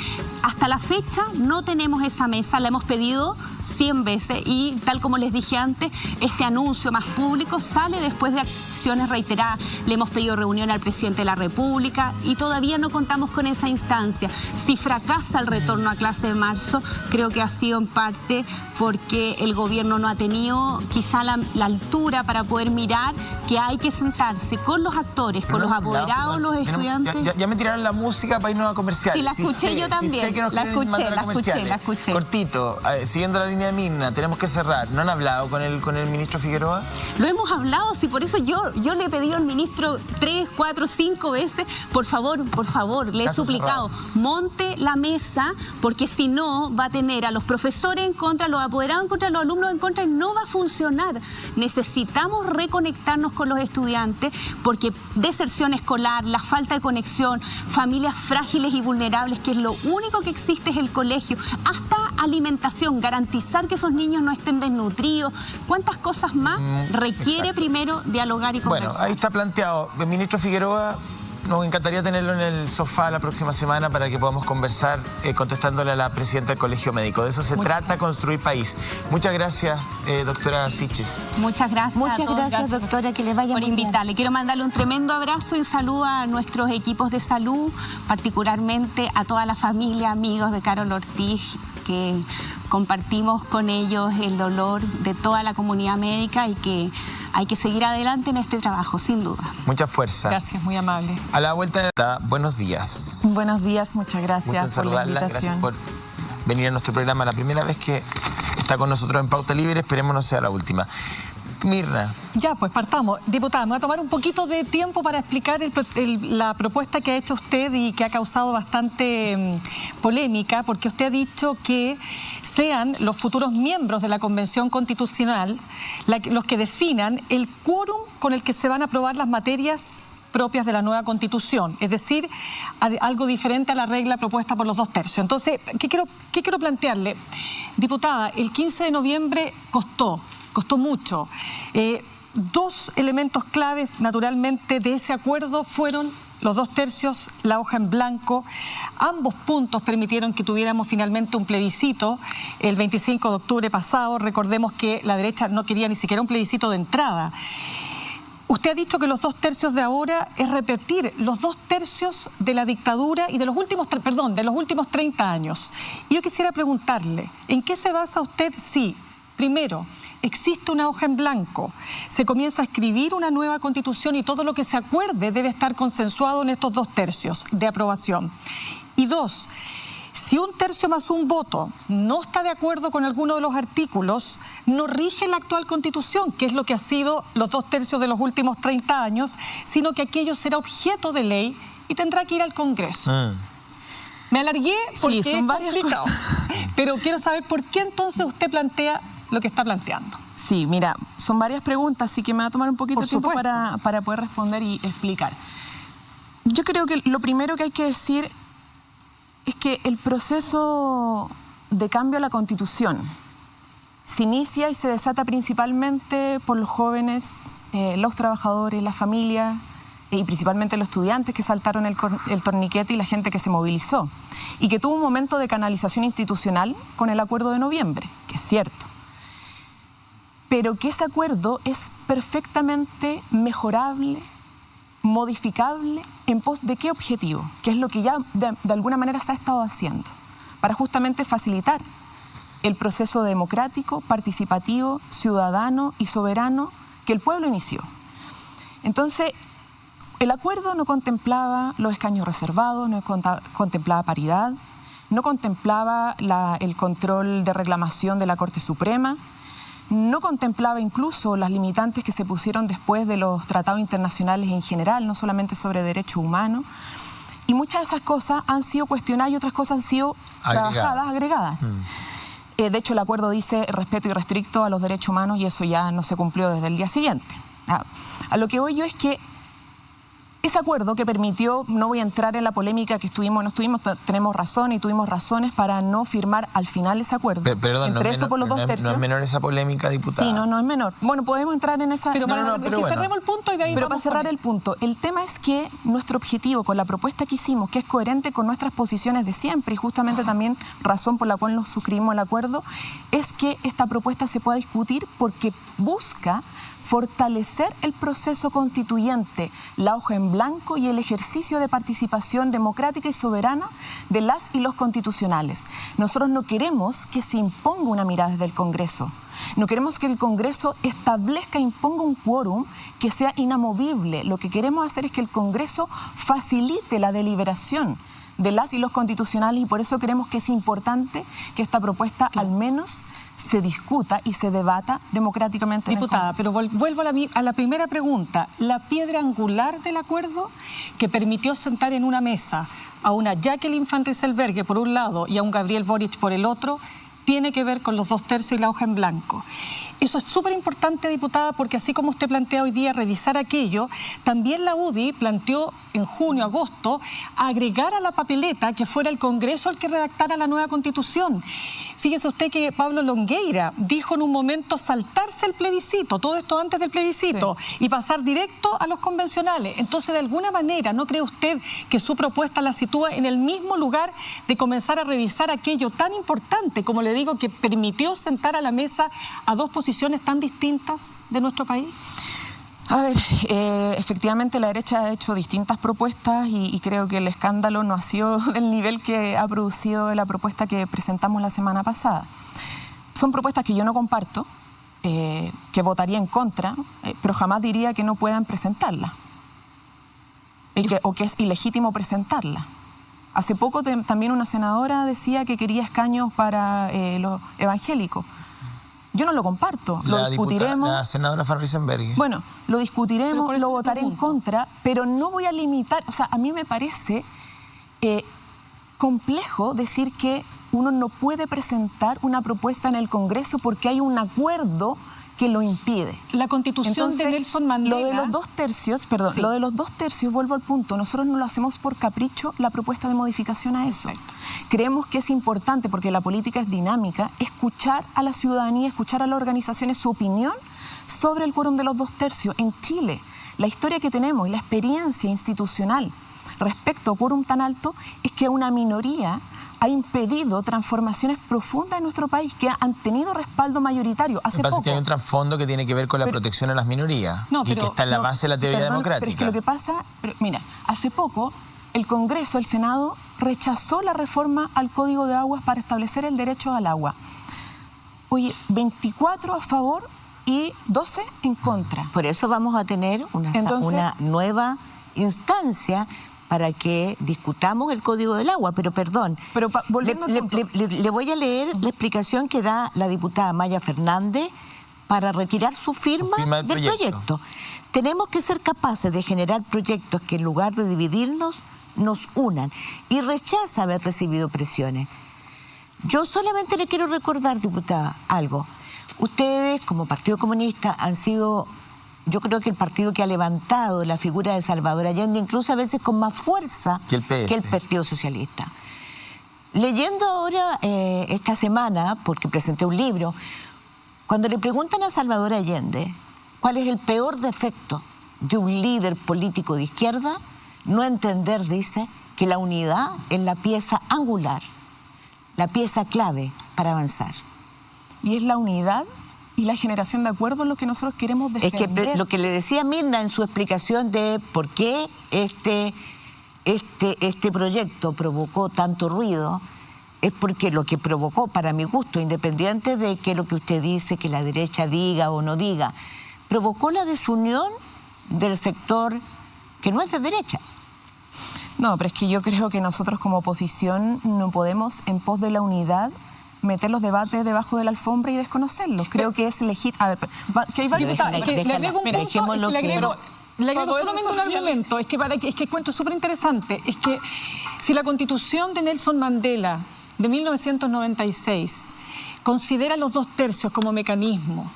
Hasta la fecha no tenemos esa mesa, la hemos pedido 100 veces y tal como les dije antes, este anuncio más público sale después de acciones reiteradas. Le hemos pedido reunión al presidente de la República y todavía no contamos con esa instancia. Si fracasa el retorno a clase de marzo, creo que ha sido en parte porque el gobierno no ha tenido quizá la altura para poder mirar que hay que sentarse con los actores, con los apoderados, los estudiantes. Ya me tiraron la música para irnos a comercial. Sí, la escuché yo también. La escuché. Cortito, siguiendo la línea de Mirna, tenemos que cerrar. ¿No han hablado con el ministro Figueroa? Lo hemos hablado, sí, por eso yo le he pedido al ministro 3, 4, 5 veces, por favor, le he suplicado, monte la mesa, porque si no va a tener a los profesores en contra, a los apoderados en contra, a los alumnos en contra, y no va a funcionar. Necesitamos reconectarnos con los estudiantes, porque deserción escolar, la falta de conexión, familias frágiles y vulnerables, que es lo único que existe es el colegio, hasta alimentación, garantizar que esos niños no estén desnutridos, cuántas cosas más requiere primero dialogar y conversar. Bueno, ahí está planteado. El ministro Figueroa, nos encantaría tenerlo en el sofá la próxima semana para que podamos conversar contestándole a la presidenta del Colegio Médico. De eso se trata, construir país. Muchas gracias, doctora Siches. Muchas gracias. Muchas gracias, doctora, que le vaya por invitarle. Quiero mandarle un tremendo abrazo y saludo a nuestros equipos de salud, particularmente a toda la familia, amigos de Carol Ortiz, que compartimos con ellos el dolor de toda la comunidad médica y que hay que seguir adelante en este trabajo, sin duda. Mucha fuerza. Gracias, muy amable. A la vuelta, buenos días. Buenos días, muchas gracias por la invitación. Gracias por venir a nuestro programa. La primera vez que está con nosotros en Pauta Libre, esperemos no sea la última. Mirna. Ya, pues partamos. Diputada, me voy a tomar un poquito de tiempo para explicar la propuesta que ha hecho usted y que ha causado bastante polémica, porque usted ha dicho que sean los futuros miembros de la Convención Constitucional los que definan el quórum con el que se van a aprobar las materias propias de la nueva Constitución, es decir, algo diferente a la regla propuesta por los 2/3. Entonces, ¿qué quiero plantearle? Diputada, el 15 de noviembre costó mucho. Dos elementos claves, naturalmente, de ese acuerdo fueron los 2/3, la hoja en blanco. Ambos puntos permitieron que tuviéramos finalmente un plebiscito el 25 de octubre pasado. Recordemos que la derecha no quería ni siquiera un plebiscito de entrada. Usted ha dicho que los 2/3 de ahora es repetir los 2/3 de la dictadura y de los últimos 30 años. Y yo quisiera preguntarle, ¿en qué se basa usted si, primero, existe una hoja en blanco, se comienza a escribir una nueva Constitución y todo lo que se acuerde debe estar consensuado en estos 2/3 de aprobación? Y dos, si 1/3 más un voto no está de acuerdo con alguno de los artículos, no rige la actual Constitución, que es lo que ha sido los 2/3 de los últimos 30 años, sino que aquello será objeto de ley y tendrá que ir al Congreso. Me alargué porque sí, son varias complicado, pero quiero saber por qué entonces usted plantea lo que está planteando. Sí, mira, son varias preguntas, así que me va a tomar un poquito de tiempo para poder responder y explicar. Yo creo que lo primero que hay que decir es que el proceso de cambio a la Constitución se inicia y se desata principalmente por los jóvenes, los trabajadores, las familias y principalmente los estudiantes que saltaron el torniquete y la gente que se movilizó y que tuvo un momento de canalización institucional con el acuerdo de noviembre, que es cierto. Pero que ese acuerdo es perfectamente mejorable, modificable, ¿en pos de qué objetivo? Que es lo que ya de alguna manera se ha estado haciendo, para justamente facilitar el proceso democrático, participativo, ciudadano y soberano que el pueblo inició. Entonces, el acuerdo no contemplaba los escaños reservados, no contemplaba paridad, no contemplaba el control de reclamación de la Corte Suprema, no contemplaba incluso las limitantes que se pusieron después de los tratados internacionales en general, no solamente sobre derechos humanos. Y muchas de esas cosas han sido cuestionadas y otras cosas han sido trabajadas, agregadas. De hecho, el acuerdo dice respeto irrestricto a los derechos humanos y eso ya no se cumplió desde el día siguiente. A lo que voy yo es que ese acuerdo que permitió, no voy a entrar en la polémica que estuvimos, no estuvimos, tenemos razón y tuvimos razones para no firmar al final ese acuerdo. Perdón, entre eso por los 2 tercios. No es menor esa polémica, diputada. Sí, no es menor. Bueno, podemos entrar en esa... Pero cerremos el punto y de ahí Pero vamos para cerrar el punto, el tema es que nuestro objetivo con la propuesta que hicimos, que es coherente con nuestras posiciones de siempre y justamente también razón por la cual nos suscribimos al acuerdo, es que esta propuesta se pueda discutir porque busca fortalecer el proceso constituyente, la hoja en blanco y el ejercicio de participación democrática y soberana de las y los constitucionales. Nosotros no queremos que se imponga una mirada desde el Congreso. No queremos que el Congreso establezca, imponga un quórum que sea inamovible. Lo que queremos hacer es que el Congreso facilite la deliberación de las y los constitucionales y por eso creemos que es importante que esta propuesta al menos se discuta y se debata democráticamente. Diputada, pero vuelvo a la primera pregunta. La piedra angular del acuerdo que permitió sentar en una mesa a una Jacqueline Van Rieselberghe por un lado y a un Gabriel Boric por el otro, tiene que ver con los 2 tercios y la hoja en blanco. Eso es súper importante, diputada, porque así como usted plantea hoy día revisar aquello, también la UDI planteó en junio, agosto, agregar a la papeleta que fuera el Congreso el que redactara la nueva Constitución. Fíjese usted que Pablo Longueira dijo en un momento saltarse el plebiscito, todo esto antes del plebiscito, y pasar directo a los convencionales. Entonces, de alguna manera, ¿no cree usted que su propuesta la sitúa en el mismo lugar de comenzar a revisar aquello tan importante, como le digo, que permitió sentar a la mesa a 2 posiciones tan distintas de nuestro país? A ver, efectivamente la derecha ha hecho distintas propuestas y creo que el escándalo no ha sido del nivel que ha producido la propuesta que presentamos la semana pasada. Son propuestas que yo no comparto, que votaría en contra, pero jamás diría que no puedan presentarlas o que es ilegítimo presentarlas. Hace poco también una senadora decía que quería escaños para los evangélicos. Yo no lo comparto, lo discutiremos. La senadora Van Rieselberghe. Bueno, lo discutiremos, lo votaré en contra, pero no voy a limitar, o sea, a mí me parece complejo decir que uno no puede presentar una propuesta en el Congreso porque hay un acuerdo que lo impide. La Constitución de Nelson Mandela... Lo de los 2 tercios, perdón, lo de los 2 tercios, vuelvo al punto, nosotros no lo hacemos por capricho la propuesta de modificación a eso. Perfecto. Creemos que es importante, porque la política es dinámica, escuchar a la ciudadanía, escuchar a las organizaciones su opinión sobre el quórum de los 2 tercios. En Chile, la historia que tenemos y la experiencia institucional respecto a quórum tan alto es que una minoría ha impedido transformaciones profundas en nuestro país que han tenido respaldo mayoritario. Lo que pasa es que hay un trasfondo que tiene que ver con la protección a las minorías y que está en la base de la teoría democrática. Pero es que lo que pasa, mira, hace poco el Congreso, el Senado, rechazó la reforma al Código de Aguas para establecer el derecho al agua. Oye, 24 a favor y 12 en contra. Por eso vamos a tener una nueva instancia para que discutamos el Código del Agua, pero perdón, le voy a leer la explicación que da la diputada Maya Fernández para retirar su firma del proyecto. Tenemos que ser capaces de generar proyectos que en lugar de dividirnos, nos unan, y rechaza haber recibido presiones. Yo solamente le quiero recordar, diputada, algo. Ustedes, como Partido Comunista, han sido... Yo creo que el partido que ha levantado la figura de Salvador Allende, incluso a veces con más fuerza que el Partido Socialista. Leyendo ahora esta semana, porque presenté un libro, cuando le preguntan a Salvador Allende cuál es el peor defecto de un líder político de izquierda, no entender, dice, que la unidad es la pieza angular, la pieza clave para avanzar. Y es la unidad y la generación de acuerdos lo que nosotros queremos defender. Es que lo que le decía Mirna en su explicación de por qué este proyecto provocó tanto ruido, es porque lo que provocó, para mi gusto, independiente de que lo que usted dice, que la derecha diga o no diga, provocó la desunión del sector que no es de derecha. No, pero es que yo creo que nosotros como oposición no podemos, en pos de la unidad, meter los debates debajo de la alfombra y desconocerlos. Creo que es legítimo. Que hay varios... Le agrego un punto, le agrego solamente un argumento, es que encuentro súper interesante, es que si la Constitución de Nelson Mandela de 1996 considera los 2 tercios como mecanismo,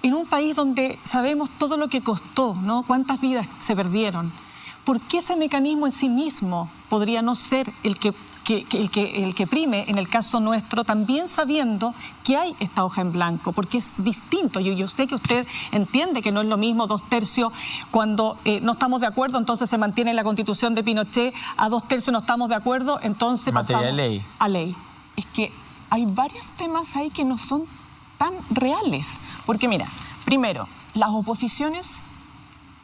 en un país donde sabemos todo lo que costó, ¿no? Cuántas vidas se perdieron, ¿por qué ese mecanismo en sí mismo podría no ser el que prime en el caso nuestro, también sabiendo que hay esta hoja en blanco, porque es distinto? Yo sé que usted entiende que no es lo mismo 2/3 cuando no estamos de acuerdo, entonces se mantiene la Constitución de Pinochet, a 2/3 no estamos de acuerdo, entonces pasamos a ley. Es que hay varios temas ahí que no son tan reales, porque mira, primero, las oposiciones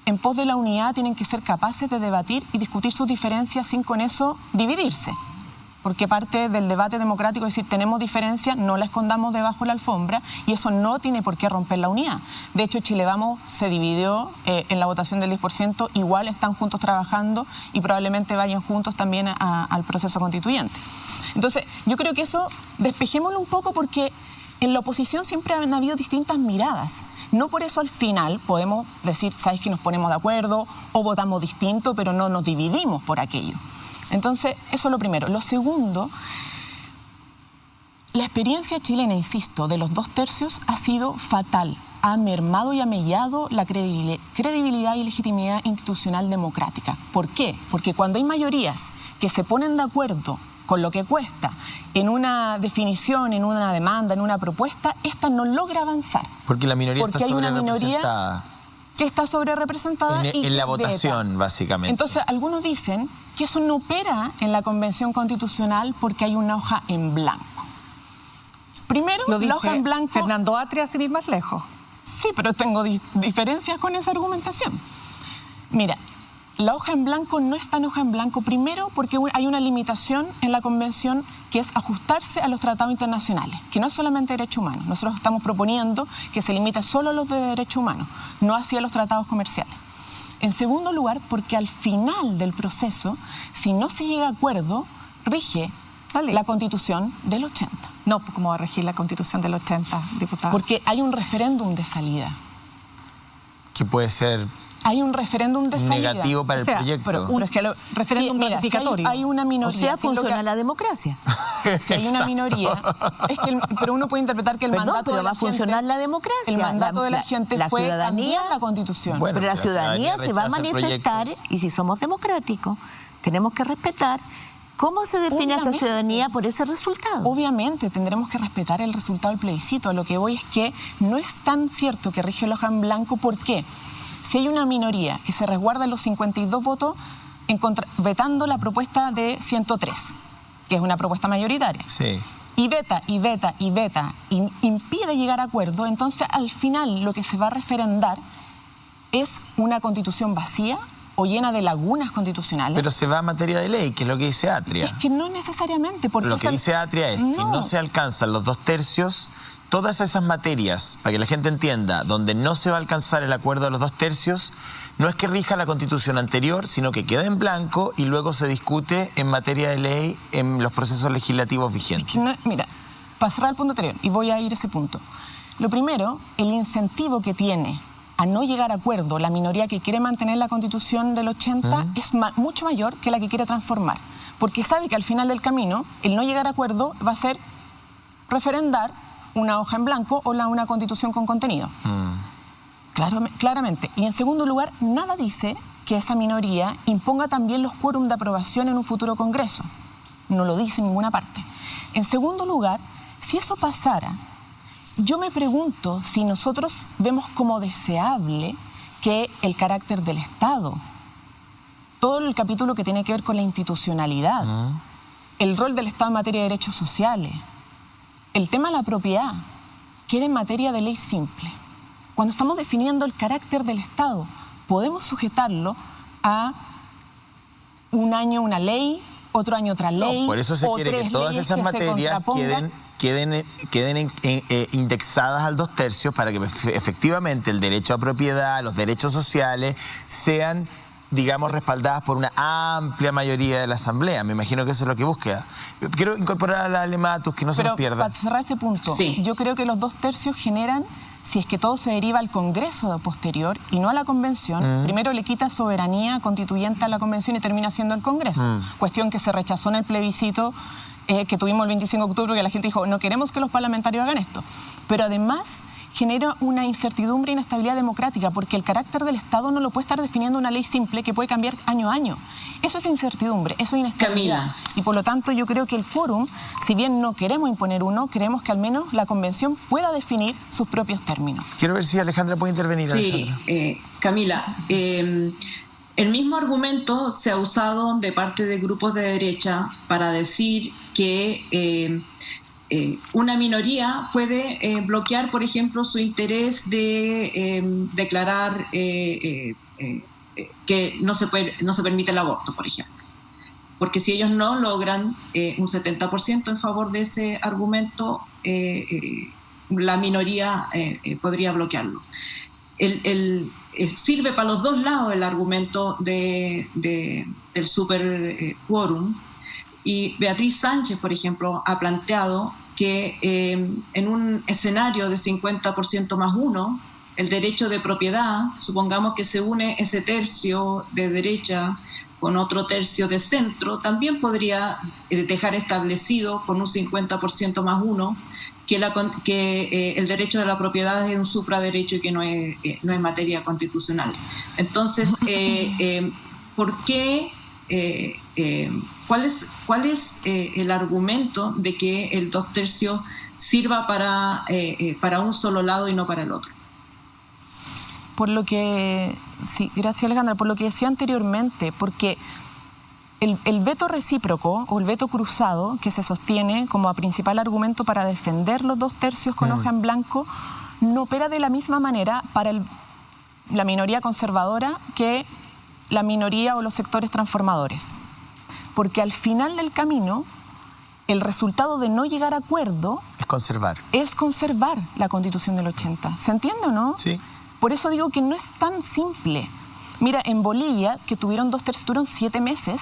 en pos de la unidad tienen que ser capaces de debatir y discutir sus diferencias sin con eso dividirse. Porque parte del debate democrático es decir, tenemos diferencias, no la escondamos debajo de la alfombra, y eso no tiene por qué romper la unidad. De hecho, Chile Vamos se dividió en la votación del 10%, igual están juntos trabajando y probablemente vayan juntos también al proceso constituyente. Entonces, yo creo que eso despejémoslo un poco, porque en la oposición siempre han habido distintas miradas. No por eso al final podemos decir, ¿sabes que nos ponemos de acuerdo o votamos distinto, pero no nos dividimos por aquello? Entonces, eso es lo primero. Lo segundo, la experiencia chilena, insisto, de los 2/3 ha sido fatal. Ha mermado y ha mellado la credibilidad y legitimidad institucional democrática. ¿Por qué? Porque cuando hay mayorías que se ponen de acuerdo con lo que cuesta en una definición, en una demanda, en una propuesta, esta no logra avanzar. Porque la minoría está sobrerepresentada. Que está sobrerepresentada en la votación, básicamente. Entonces, algunos dicen que eso no opera en la Convención Constitucional porque hay una hoja en blanco. Primero, lo dice la hoja en blanco... Fernando Atria, sin ir más lejos. Sí, pero tengo diferencias con esa argumentación. Mira, la hoja en blanco no es tan hoja en blanco, primero porque hay una limitación en la Convención que es ajustarse a los tratados internacionales, que no es solamente derechos humanos. Nosotros estamos proponiendo que se limite solo a los de derechos humanos, no hacia los tratados comerciales. En segundo lugar, porque al final del proceso, si no se llega a acuerdo, rige la Constitución del 80. No, ¿cómo va a regir la Constitución del 80, diputada? Porque hay un referéndum de salida. Que puede ser... Hay un referéndum de salida. Negativo para el proyecto. Pero es que referéndum ratificatorio. Si hay una minoría. O sea, funciona la democracia. Si hay una minoría. Pero uno puede interpretar que el mandato pero de la va a funcionar gente, la democracia. El mandato de la gente fue cambiar la Constitución. Bueno, pero la ciudadanía se va a manifestar, y si somos democráticos, tenemos que respetar. ¿Cómo se define esa ciudadanía por ese resultado? Obviamente tendremos que respetar el resultado del plebiscito. A lo que voy es que no es tan cierto que rige la hoja en blanco. ¿Por qué? Si hay una minoría que se resguarda los 52 votos vetando la propuesta de 103, que es una propuesta mayoritaria, sí, y veta, y impide llegar a acuerdo, entonces al final lo que se va a referendar es una constitución vacía o llena de lagunas constitucionales. Pero se va a materia de ley, que es lo que dice Atria. Es que no necesariamente. Porque lo que dice Atria es, si no se alcanzan los 2/3, todas esas materias, para que la gente entienda, donde no se va a alcanzar el acuerdo de los 2/3, no es que rija la Constitución anterior, sino que queda en blanco y luego se discute en materia de ley en los procesos legislativos vigentes. Es que no, mira, para cerrar el punto anterior, y voy a ir a ese punto. Lo primero, el incentivo que tiene a no llegar a acuerdo la minoría que quiere mantener la Constitución del 80 es mucho mayor que la que quiere transformar. Porque sabe que al final del camino, el no llegar a acuerdo va a ser referendar una hoja en blanco o una Constitución con contenido. Claramente. Y en segundo lugar, nada dice que esa minoría imponga también los quórum de aprobación en un futuro Congreso. No lo dice en ninguna parte. En segundo lugar, si eso pasara, yo me pregunto si nosotros vemos como deseable que el carácter del Estado, todo el capítulo que tiene que ver con la institucionalidad, el rol del Estado en materia de derechos sociales, el tema de la propiedad, quede en materia de ley simple. Cuando estamos definiendo el carácter del Estado, podemos sujetarlo a un año una ley, otro año otra ley. No, por eso se quiere que todas esas materias queden indexadas al 2/3 para que efectivamente el derecho a propiedad, los derechos sociales sean, digamos, respaldadas por una amplia mayoría de la Asamblea. Me imagino que eso es lo que busca. Quiero incorporar a la Alematus, que no se nos pierda. Para cerrar ese punto, yo creo que los 2/3 generan, si es que todo se deriva al Congreso posterior y no a la Convención, primero le quita soberanía constituyente a la Convención y termina siendo el Congreso. Cuestión que se rechazó en el plebiscito que tuvimos el 25 de octubre, que la gente dijo, no queremos que los parlamentarios hagan esto. Pero además genera una incertidumbre e inestabilidad democrática, porque el carácter del Estado no lo puede estar definiendo una ley simple que puede cambiar año a año. Eso es incertidumbre, eso es inestabilidad. Camila. Y por lo tanto yo creo que el quórum, si bien no queremos imponer uno, queremos que al menos la convención pueda definir sus propios términos. Quiero ver si Alejandra puede intervenir. Sí, Camila, el mismo argumento se ha usado de parte de grupos de derecha para decir que una minoría puede bloquear, por ejemplo, su interés de declarar que no se permite el aborto, por ejemplo. Porque si ellos no logran un 70% en favor de ese argumento, la minoría podría bloquearlo. Sirve para los dos lados el argumento del super quórum. Y Beatriz Sánchez, por ejemplo, ha planteado que en un escenario de 50% más uno, el derecho de propiedad, supongamos que se une ese tercio de derecha con otro tercio de centro, también podría dejar establecido con un 50% más uno que el derecho de la propiedad es un supraderecho y que no es materia constitucional. Entonces, ¿por qué? ¿Cuál es el argumento de que el 2/3 sirva para un solo lado y no para el otro? Por lo que, sí, gracias Alejandra, por lo que decía anteriormente, porque el veto recíproco o el veto cruzado que se sostiene como principal argumento para defender los 2/3 con hoja en blanco no opera de la misma manera para la minoría conservadora que la minoría o los sectores transformadores. Porque al final del camino, el resultado de no llegar a acuerdo es conservar la Constitución del 80. ¿Se entiende o no? Sí. Por eso digo que no es tan simple. Mira, en Bolivia, que tuvieron 2/3, tuvieron 7 meses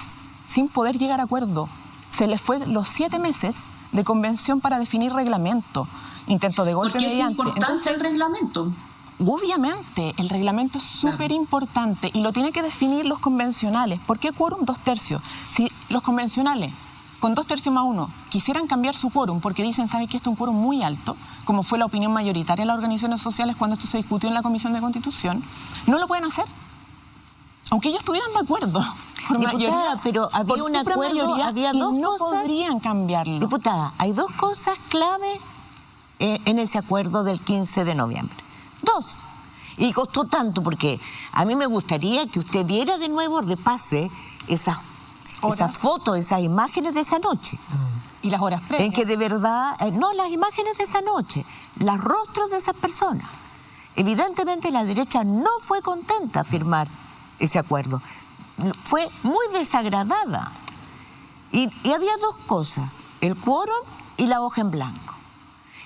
sin poder llegar a acuerdo. Se les fue los 7 meses de convención para definir reglamento, intento de golpe mediante. ¿Por qué es importante el reglamento? Obviamente, el reglamento es súper importante y lo tienen que definir los convencionales. ¿Por qué quórum 2/3? Si los convencionales, con 2/3 más 1, quisieran cambiar su quórum porque dicen, ¿saben que esto es un quórum muy alto? Como fue la opinión mayoritaria de las organizaciones sociales cuando esto se discutió en la Comisión de Constitución, no lo pueden hacer. Aunque ellos estuvieran de acuerdo. Diputada, pero había un acuerdo, había dos no cosas. Podrían cambiarlo. Diputada, hay dos cosas clave en ese acuerdo del 15 de noviembre. Dos. Y costó tanto porque a mí me gustaría que usted viera de nuevo, repase esas fotos, esas imágenes de esa noche. Y las horas previas. En que de verdad, no, las imágenes de esa noche, los rostros de esas personas. Evidentemente la derecha no fue contenta a firmar ese acuerdo. Fue muy desagradada. Y había dos cosas, el quórum y la hoja en blanco.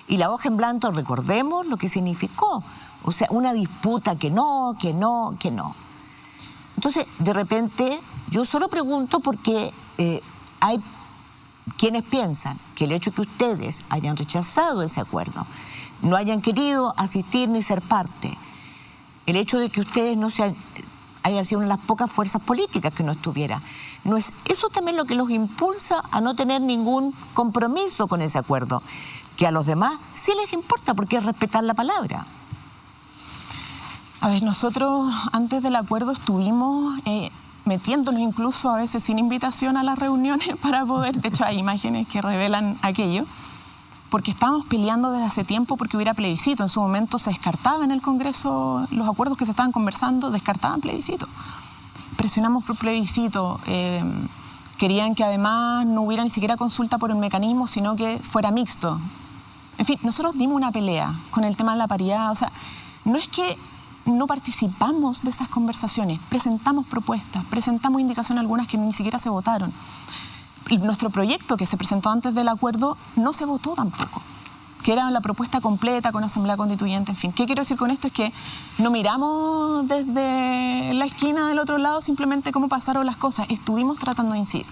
Y la hoja en blanco, recordemos lo que significó. O sea, una disputa que no. Entonces, de repente, yo solo pregunto porque hay quienes piensan que el hecho de que ustedes hayan rechazado ese acuerdo, no hayan querido asistir ni ser parte, el hecho de que ustedes no sean, haya sido una de las pocas fuerzas políticas que no estuviera, no es eso también lo que los impulsa a no tener ningún compromiso con ese acuerdo, que a los demás sí les importa porque es respetar la palabra. A ver, nosotros antes del acuerdo estuvimos metiéndonos incluso a veces sin invitación a las reuniones para poder, de hecho hay imágenes que revelan aquello, porque estábamos peleando desde hace tiempo porque hubiera plebiscito. En su momento se descartaba en el Congreso los acuerdos que se estaban conversando, descartaban plebiscito. Presionamos por plebiscito, querían que además no hubiera ni siquiera consulta por el mecanismo, sino que fuera mixto. En fin, nosotros dimos una pelea con el tema de la paridad, o sea, no es que no participamos de esas conversaciones, presentamos propuestas, presentamos indicaciones algunas que ni siquiera se votaron. Y nuestro proyecto que se presentó antes del acuerdo no se votó tampoco, que era la propuesta completa con asamblea constituyente, en fin. ¿Qué quiero decir con esto? Es que no miramos desde la esquina del otro lado simplemente cómo pasaron las cosas, estuvimos tratando de incidir.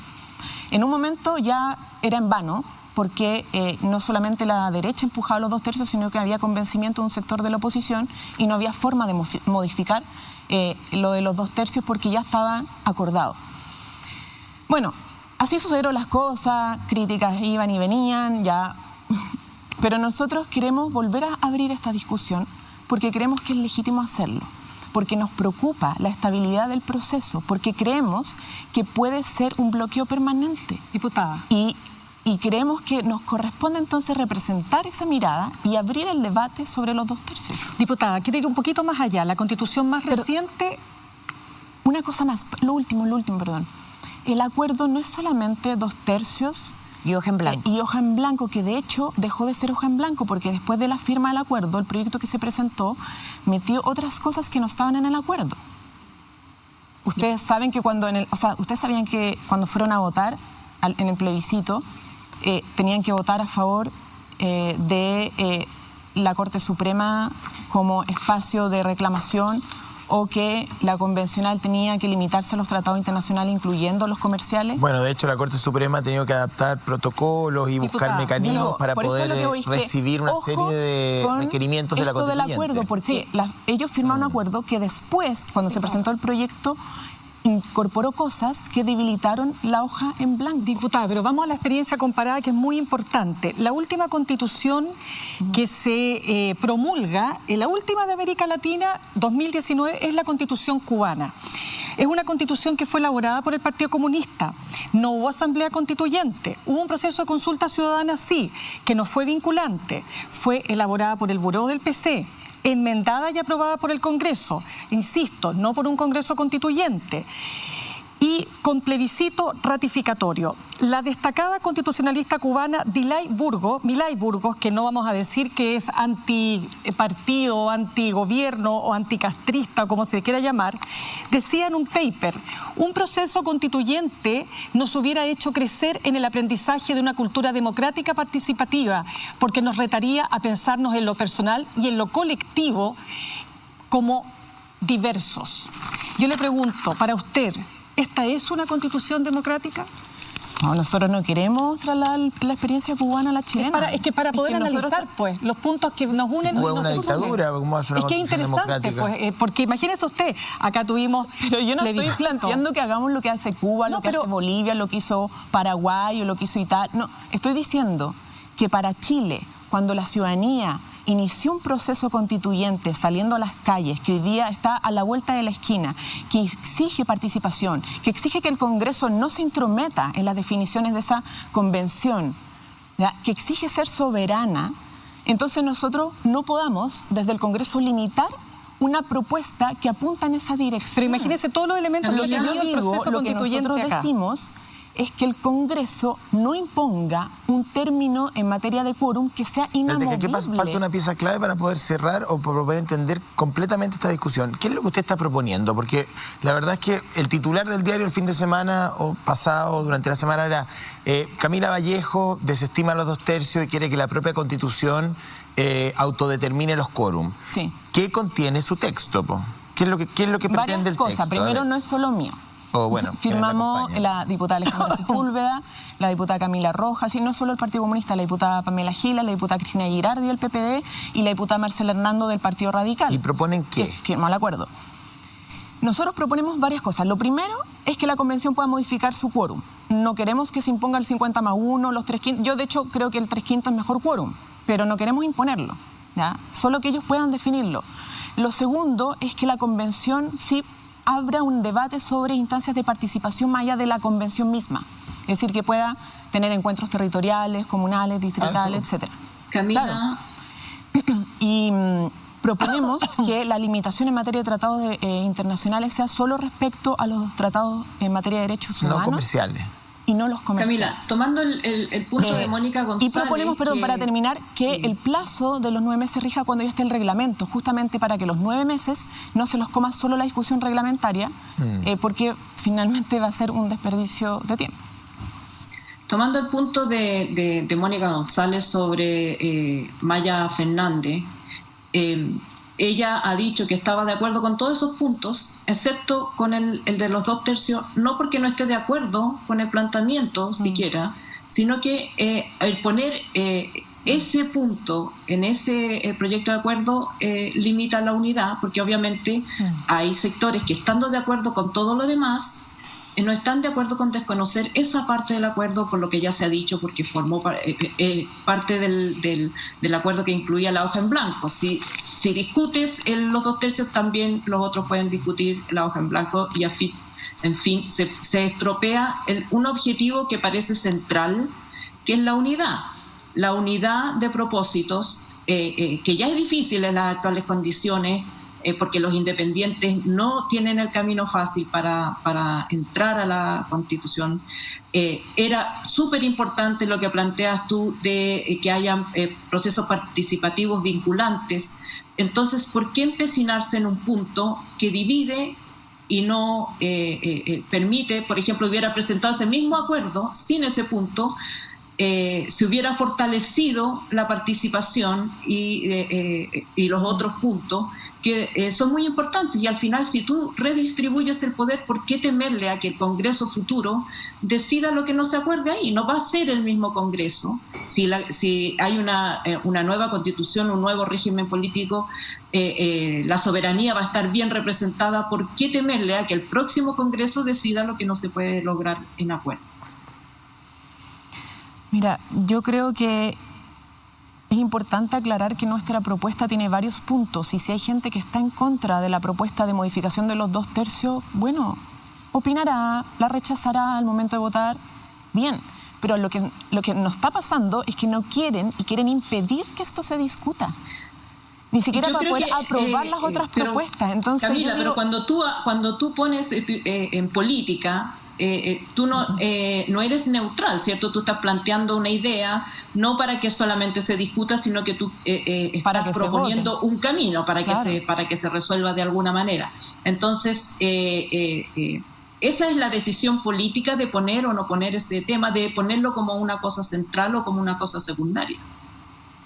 En un momento ya era en vano, porque no solamente la derecha empujaba los 2/3, sino que había convencimiento de un sector de la oposición y no había forma de modificar lo de los 2/3 porque ya estaba acordado. Bueno, así sucedieron las cosas, críticas iban y venían, ya Pero nosotros queremos volver a abrir esta discusión porque creemos que es legítimo hacerlo, porque nos preocupa la estabilidad del proceso, porque creemos que puede ser un bloqueo permanente. Diputada. Y creemos que nos corresponde entonces representar esa mirada y abrir el debate sobre los 2/3. Diputada, quiero ir un poquito más allá. La constitución más reciente... Una cosa más, lo último, perdón. El acuerdo no es solamente 2/3 y hoja en blanco. Y hoja en blanco, que de hecho dejó de ser hoja en blanco, porque después de la firma del acuerdo, el proyecto que se presentó metió otras cosas que no estaban en el acuerdo. Ustedes saben que ustedes sabían que cuando fueron a votar en el plebiscito, tenían que votar a favor de la Corte Suprema como espacio de reclamación, o que la convencional tenía que limitarse a los tratados internacionales, incluyendo los comerciales. Bueno, de hecho la Corte Suprema ha tenido que adaptar protocolos y buscar mecanismos para poder recibir una serie de requerimientos de la constituyente. Del acuerdo, porque ellos firmaron un acuerdo que después, cuando se presentó el proyecto, incorporó cosas que debilitaron la hoja en blanco. Diputada, pero vamos a la experiencia comparada, que es muy importante. La última constitución que se promulga, la última de América Latina, 2019, es la constitución cubana. Es una constitución que fue elaborada por el Partido Comunista. No hubo asamblea constituyente. Hubo un proceso de consulta ciudadana, sí, que no fue vinculante. Fue elaborada por el Buró del PC, enmendada y aprobada por el Congreso, insisto, no por un Congreso constituyente, y con plebiscito ratificatorio. La destacada constitucionalista cubana Milay Burgos, que no vamos a decir que es antipartido, antigobierno o anticastrista, como se quiera llamar, decía en un paper: un proceso constituyente nos hubiera hecho crecer en el aprendizaje de una cultura democrática participativa, porque nos retaría a pensarnos en lo personal y en lo colectivo como diversos. Yo le pregunto, para usted, ¿esta es una constitución democrática? No, nosotros no queremos trasladar la experiencia cubana a la chilena. Es que para poder analizar, pues, los puntos que nos unen... ¿O es una dictadura? ¿Cómo va a ser una constitución democrática? Pues, porque imagínese usted, acá tuvimos... Pero yo no estoy planteando que hagamos lo que hace Cuba, lo que hace Bolivia, lo que hizo Paraguay o lo que hizo Italia. No, estoy diciendo que para Chile, cuando la ciudadanía inició un proceso constituyente saliendo a las calles, que hoy día está a la vuelta de la esquina, que exige participación, que exige que el Congreso no se intrometa en las definiciones de esa convención, ¿ya?, que exige ser soberana, entonces nosotros no podamos desde el Congreso limitar una propuesta que apunta en esa dirección. Pero imagínese todos los elementos que ha tenido el proceso constituyente. Lo que nosotros decimos es que el Congreso no imponga un término en materia de quórum que sea inamovible. Aquí falta una pieza clave para poder cerrar o para poder entender completamente esta discusión. ¿Qué es lo que usted está proponiendo? Porque la verdad es que el titular del diario el fin de semana o pasado, durante la semana, era Camila Vallejo desestima los 2/3 y quiere que la propia Constitución autodetermine los quórum. Sí. ¿Qué contiene su texto? ¿Qué es lo que pretende el texto? Varias cosas. Primero, no es solo mío. Firmamos la diputada Alejandra Sepúlveda, la diputada Camila Rojas, y no solo el Partido Comunista, la diputada Pamela Gila, la diputada Cristina Girardi del PPD y la diputada Marcela Hernando del Partido Radical. ¿Y proponen qué? Firmamos el acuerdo. Nosotros proponemos varias cosas. Lo primero es que la convención pueda modificar su quórum. No queremos que se imponga el 50+1, los 3/5. Yo, de hecho, creo que el 3/5 es mejor quórum, pero no queremos imponerlo, ¿ya? Solo que ellos puedan definirlo. Lo segundo es que la convención sí abra un debate sobre instancias de participación más allá de la convención misma. Es decir, que pueda tener encuentros territoriales, comunales, distritales, etcétera. Camila. Claro. Y proponemos que la limitación en materia de tratados internacionales sea solo respecto a los tratados en materia de derechos humanos. No comerciales. Y no los comerciales. Camila, tomando el punto de Mónica González... Y proponemos, para terminar, que el plazo de los 9 meses rija cuando ya esté el reglamento, justamente para que los 9 meses no se los coma solo la discusión reglamentaria, porque finalmente va a ser un desperdicio de tiempo. Tomando el punto de Mónica González sobre Maya Fernández, ella ha dicho que estaba de acuerdo con todos esos puntos, excepto con el de los 2/3, no porque no esté de acuerdo con el planteamiento siquiera, sino que el poner ese punto en ese proyecto de acuerdo limita la unidad, porque obviamente hay sectores que, estando de acuerdo con todo lo demás, no están de acuerdo con desconocer esa parte del acuerdo, por lo que ya se ha dicho, porque formó parte del acuerdo que incluía la hoja en blanco. Si discutes los 2/3, también los otros pueden discutir la hoja en blanco y en fin, se estropea un objetivo que parece central, que es la unidad de propósitos, que ya es difícil en las actuales condiciones, porque los independientes no tienen el camino fácil para entrar a la Constitución. Era súper importante lo que planteas tú de que hayan procesos participativos vinculantes. Entonces, ¿por qué empecinarse en un punto que divide y no permite? Por ejemplo, hubiera presentado ese mismo acuerdo sin ese punto, se hubiera fortalecido la participación y los otros puntos que son muy importantes, y al final, si tú redistribuyes el poder, ¿por qué temerle a que el Congreso futuro decida lo que no se acuerde ahí? No va a ser el mismo Congreso. Si hay una nueva Constitución, un nuevo régimen político, la soberanía va a estar bien representada. ¿Por qué temerle a que el próximo Congreso decida lo que no se puede lograr en acuerdo? Mira, yo creo que es importante aclarar que nuestra propuesta tiene varios puntos, y si hay gente que está en contra de la propuesta de modificación de los 2/3, bueno, opinará, la rechazará al momento de votar, bien, pero lo que nos está pasando es que no quieren y quieren impedir que esto se discuta. Ni siquiera para poder aprobar las otras propuestas. Entonces, Camila, pero cuando tú pones en política, tú no eres neutral, ¿cierto? Tú estás planteando una idea, no para que solamente se discuta, sino que tú estás proponiendo un camino para que se resuelva de alguna manera. Entonces, esa es la decisión política de poner o no poner ese tema, de ponerlo como una cosa central o como una cosa secundaria.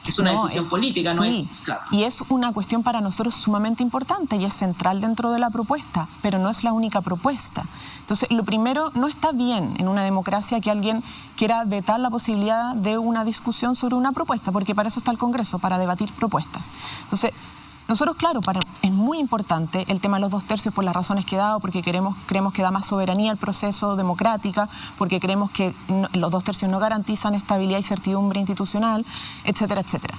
Es una decisión política, no es... Claro. Y es una cuestión para nosotros sumamente importante y es central dentro de la propuesta, pero no es la única propuesta. Entonces, lo primero, no está bien en una democracia que alguien quiera vetar la posibilidad de una discusión sobre una propuesta, porque para eso está el Congreso, para debatir propuestas. Entonces, nosotros, claro, es muy importante el tema de los 2/3 por las razones que he dado, porque creemos que da más soberanía al proceso democrático, porque creemos que los 2/3 no garantizan estabilidad y certidumbre institucional, etcétera, etcétera.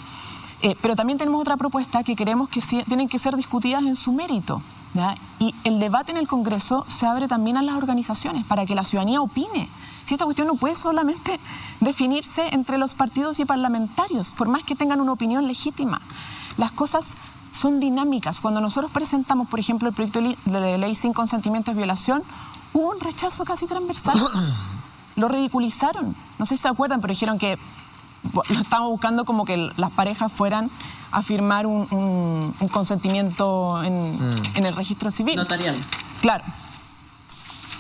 Pero también tenemos otra propuesta que creemos que tienen que ser discutidas en su mérito, ¿ya? Y el debate en el Congreso se abre también a las organizaciones para que la ciudadanía opine. Si esta cuestión no puede solamente definirse entre los partidos y parlamentarios, por más que tengan una opinión legítima. Las cosas son dinámicas. Cuando nosotros presentamos, por ejemplo, el proyecto de ley sin consentimiento de violación, hubo un rechazo casi transversal. Lo ridiculizaron. No sé si se acuerdan, pero dijeron que lo estábamos buscando como que las parejas fueran a firmar un consentimiento en el registro civil. Notarial. Claro.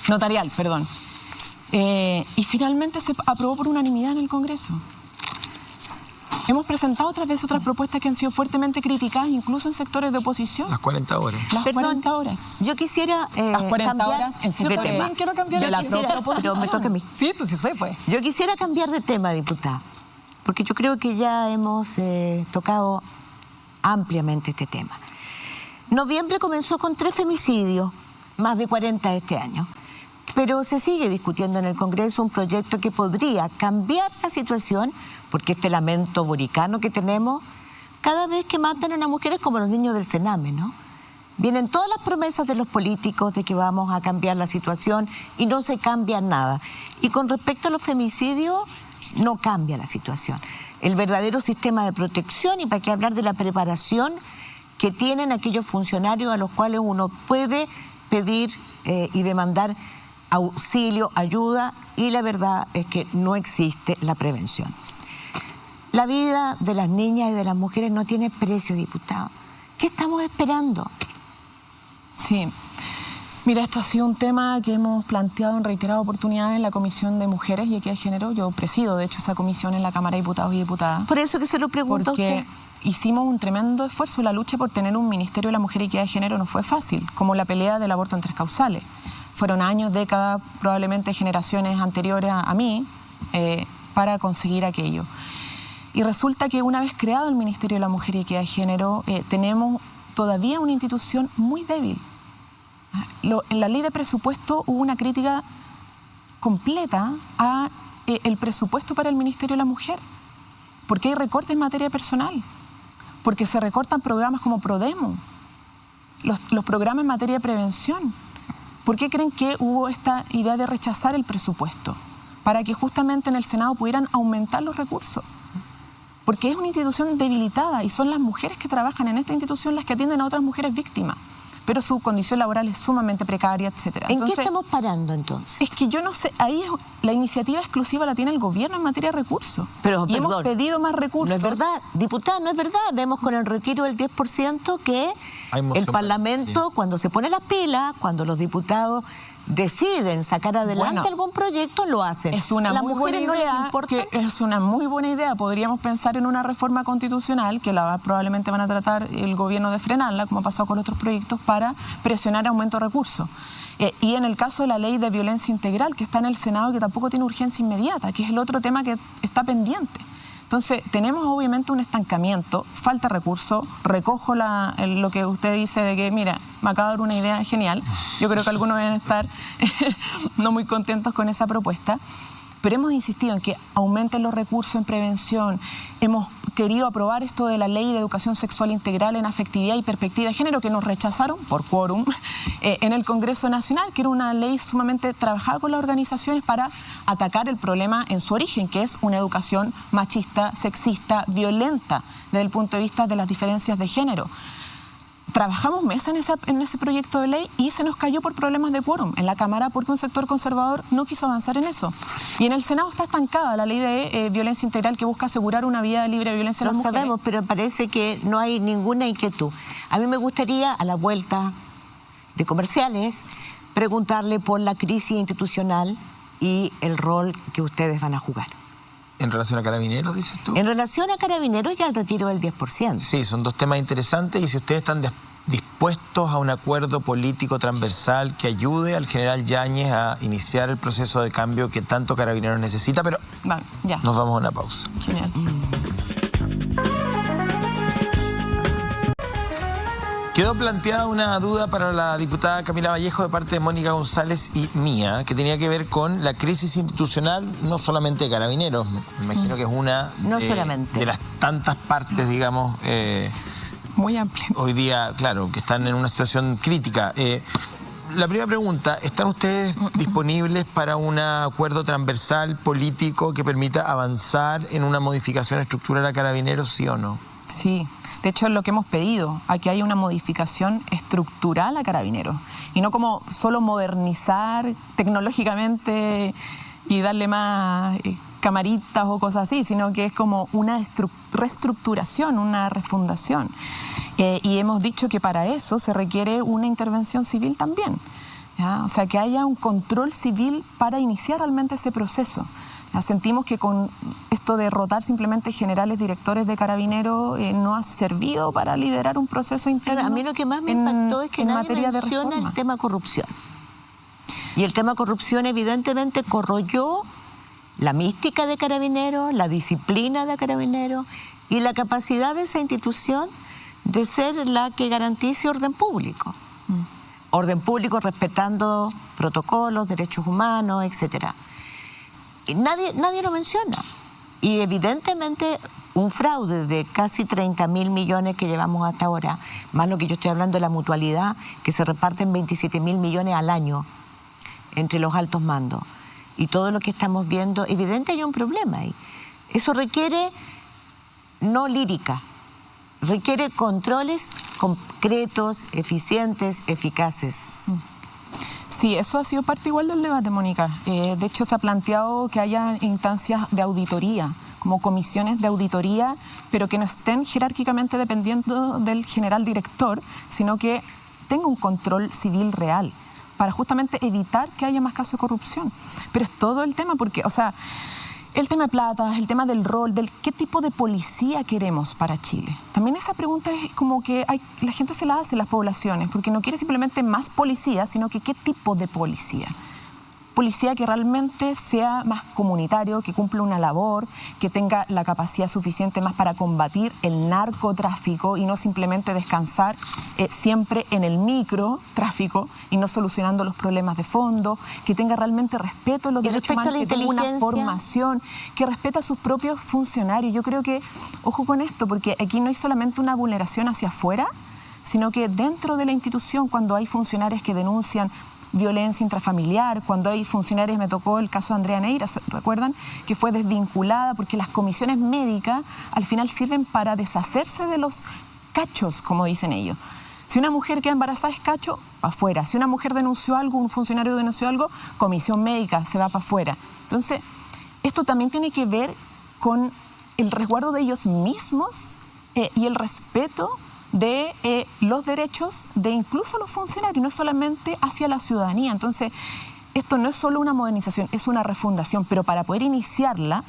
Notarial, perdón. Y finalmente se aprobó por unanimidad en el Congreso. Hemos presentado otras veces otras propuestas que han sido fuertemente criticadas, incluso en sectores de oposición. Las 40 horas. Las 40 horas. Yo quisiera las 40 cambiar horas en de tema. Quiero cambiar Yo de quisiera, pero me toca a mí. Sí, tú sí fue, pues. Yo quisiera cambiar de tema, diputada, porque yo creo que ya hemos tocado ampliamente este tema. Noviembre comenzó con 3 femicidios, más de 40 este año. Pero se sigue discutiendo en el Congreso un proyecto que podría cambiar la situación, porque este lamento boricano que tenemos, cada vez que matan a una mujer es como los niños del Sename, ¿no? Vienen todas las promesas de los políticos de que vamos a cambiar la situación y no se cambia nada. Y con respecto a los femicidios, no cambia la situación. El verdadero sistema de protección, y para qué hablar de la preparación que tienen aquellos funcionarios a los cuales uno puede pedir y demandar auxilio, ayuda, y la verdad es que no existe la prevención. La vida de las niñas y de las mujeres no tiene precio, diputado. ¿Qué estamos esperando? Sí. Mira, esto ha sido un tema que hemos planteado en reiteradas oportunidades en la Comisión de Mujeres y Equidad de Género. Yo presido, de hecho, esa comisión en la Cámara de Diputados y Diputadas. Por eso que se lo pregunto a usted. Porque hicimos un tremendo esfuerzo. La lucha por tener un Ministerio de la Mujer y Equidad de Género no fue fácil, como la pelea del aborto en 3 causales. Fueron años, décadas, probablemente generaciones anteriores a mí, para conseguir aquello. Y resulta que una vez creado el Ministerio de la Mujer y Equidad de Género, tenemos todavía una institución muy débil. En la ley de presupuesto hubo una crítica completa a el presupuesto para el Ministerio de la Mujer. Porque hay recortes en materia personal. Porque se recortan programas como Prodemo, los programas en materia de prevención. ¿Por qué creen que hubo esta idea de rechazar el presupuesto? Para que justamente en el Senado pudieran aumentar los recursos. Porque es una institución debilitada y son las mujeres que trabajan en esta institución las que atienden a otras mujeres víctimas. Pero su condición laboral es sumamente precaria, etcétera. ¿En qué estamos parando entonces? Es que yo no sé, ahí la iniciativa exclusiva la tiene el gobierno en materia de recursos. Pero, y hemos pedido más recursos. No es verdad, diputada, no es verdad. Vemos con el retiro del 10% que el Parlamento, cuando se pone las pilas, cuando los diputados deciden sacar adelante algún proyecto, lo hacen. Es una muy buena idea, es una muy buena idea. Podríamos pensar en una reforma constitucional, que probablemente van a tratar el gobierno de frenarla, como ha pasado con otros proyectos, para presionar aumento de recursos. Y en el caso de la ley de violencia integral, que está en el Senado y que tampoco tiene urgencia inmediata, que es el otro tema que está pendiente. Entonces, tenemos obviamente un estancamiento, falta recursos, recojo lo que usted dice de que, mira, me acaba de dar una idea genial, yo creo que algunos van a estar no muy contentos con esa propuesta, pero hemos insistido en que aumenten los recursos en prevención, hemos querido aprobar esto de la ley de educación sexual integral en afectividad y perspectiva de género, que nos rechazaron por quórum en el Congreso Nacional, que era una ley sumamente trabajada con las organizaciones para atacar el problema en su origen, que es una educación machista, sexista, violenta desde el punto de vista de las diferencias de género. Trabajamos meses en ese proyecto de ley y se nos cayó por problemas de quórum en la Cámara porque un sector conservador no quiso avanzar en eso. Y en el Senado está estancada la ley de violencia integral que busca asegurar una vida libre de violencia a las mujeres. Lo sabemos, pero parece que no hay ninguna inquietud. A mí me gustaría, a la vuelta de comerciales, preguntarle por la crisis institucional y el rol que ustedes van a jugar. ¿En relación a Carabineros, dices tú? En relación a Carabineros y al retiro del 10%. Sí, son dos temas interesantes y si ustedes están dispuestos a un acuerdo político transversal que ayude al general Yáñez a iniciar el proceso de cambio que tanto Carabineros necesita, pero nos vamos a una pausa. Genial. Quedó planteada una duda para la diputada Camila Vallejo de parte de Mónica González y mía, que tenía que ver con la crisis institucional, no solamente de Carabineros, me imagino que es una de las tantas partes, digamos, muy amplia. Hoy día, claro, que están en una situación crítica. La primera pregunta, ¿están ustedes disponibles para un acuerdo transversal político que permita avanzar en una modificación estructural a Carabineros, sí o no? Sí. De hecho, es lo que hemos pedido, a que haya una modificación estructural a Carabineros. Y no como solo modernizar tecnológicamente y darle más camaritas o cosas así, sino que es como una reestructuración, una refundación. Y hemos dicho que para eso se requiere una intervención civil también. ¿Ya? O sea, que haya un control civil para iniciar realmente ese proceso. Sentimos que con esto de rotar simplemente generales directores de Carabineros no ha servido para liderar un proceso interno. A mí lo que más me impactó es que nadie menciona el tema corrupción. Y el tema corrupción evidentemente corroyó la mística de Carabineros, la disciplina de Carabineros y la capacidad de esa institución de ser la que garantice orden público. Orden público respetando protocolos, derechos humanos, etcétera. Y nadie lo menciona. Y evidentemente un fraude de casi 30.000 millones que llevamos hasta ahora, más lo que yo estoy hablando de la mutualidad, que se reparten 27.000 millones al año entre los altos mandos. Y todo lo que estamos viendo, evidente hay un problema ahí. Eso requiere no lírica, requiere controles concretos, eficientes, eficaces. Sí, eso ha sido parte igual del debate, Mónica. De hecho, se ha planteado que haya instancias de auditoría, como comisiones de auditoría, pero que no estén jerárquicamente dependiendo del general director, sino que tenga un control civil real, para justamente evitar que haya más casos de corrupción. Pero es todo el tema, porque, o sea, el tema de plata, el tema del rol, del qué tipo de policía queremos para Chile. También esa pregunta es como que la gente se la hace en las poblaciones, porque no quiere simplemente más policía, sino que qué tipo de policía. policía que realmente sea más comunitario, que cumpla una labor, que tenga la capacidad suficiente más para combatir el narcotráfico y no simplemente descansar siempre en el microtráfico y no solucionando los problemas de fondo, que tenga realmente respeto a los derechos humanos, que tenga una formación, que respeta a sus propios funcionarios. Yo creo que, ojo con esto, porque aquí no hay solamente una vulneración hacia afuera, sino que dentro de la institución, cuando hay funcionarios que denuncian violencia intrafamiliar, cuando hay funcionarios, me tocó el caso de Andrea Neira, ¿recuerdan? Que fue desvinculada porque las comisiones médicas al final sirven para deshacerse de los cachos, como dicen ellos. Si una mujer queda embarazada es cacho, para afuera. Si una mujer denunció algo, un funcionario denunció algo, comisión médica, se va para afuera. Entonces, esto también tiene que ver con el resguardo de ellos mismos y el respeto de los derechos de incluso los funcionarios, no solamente hacia la ciudadanía. Entonces, esto no es solo una modernización, es una refundación, pero para poder iniciarla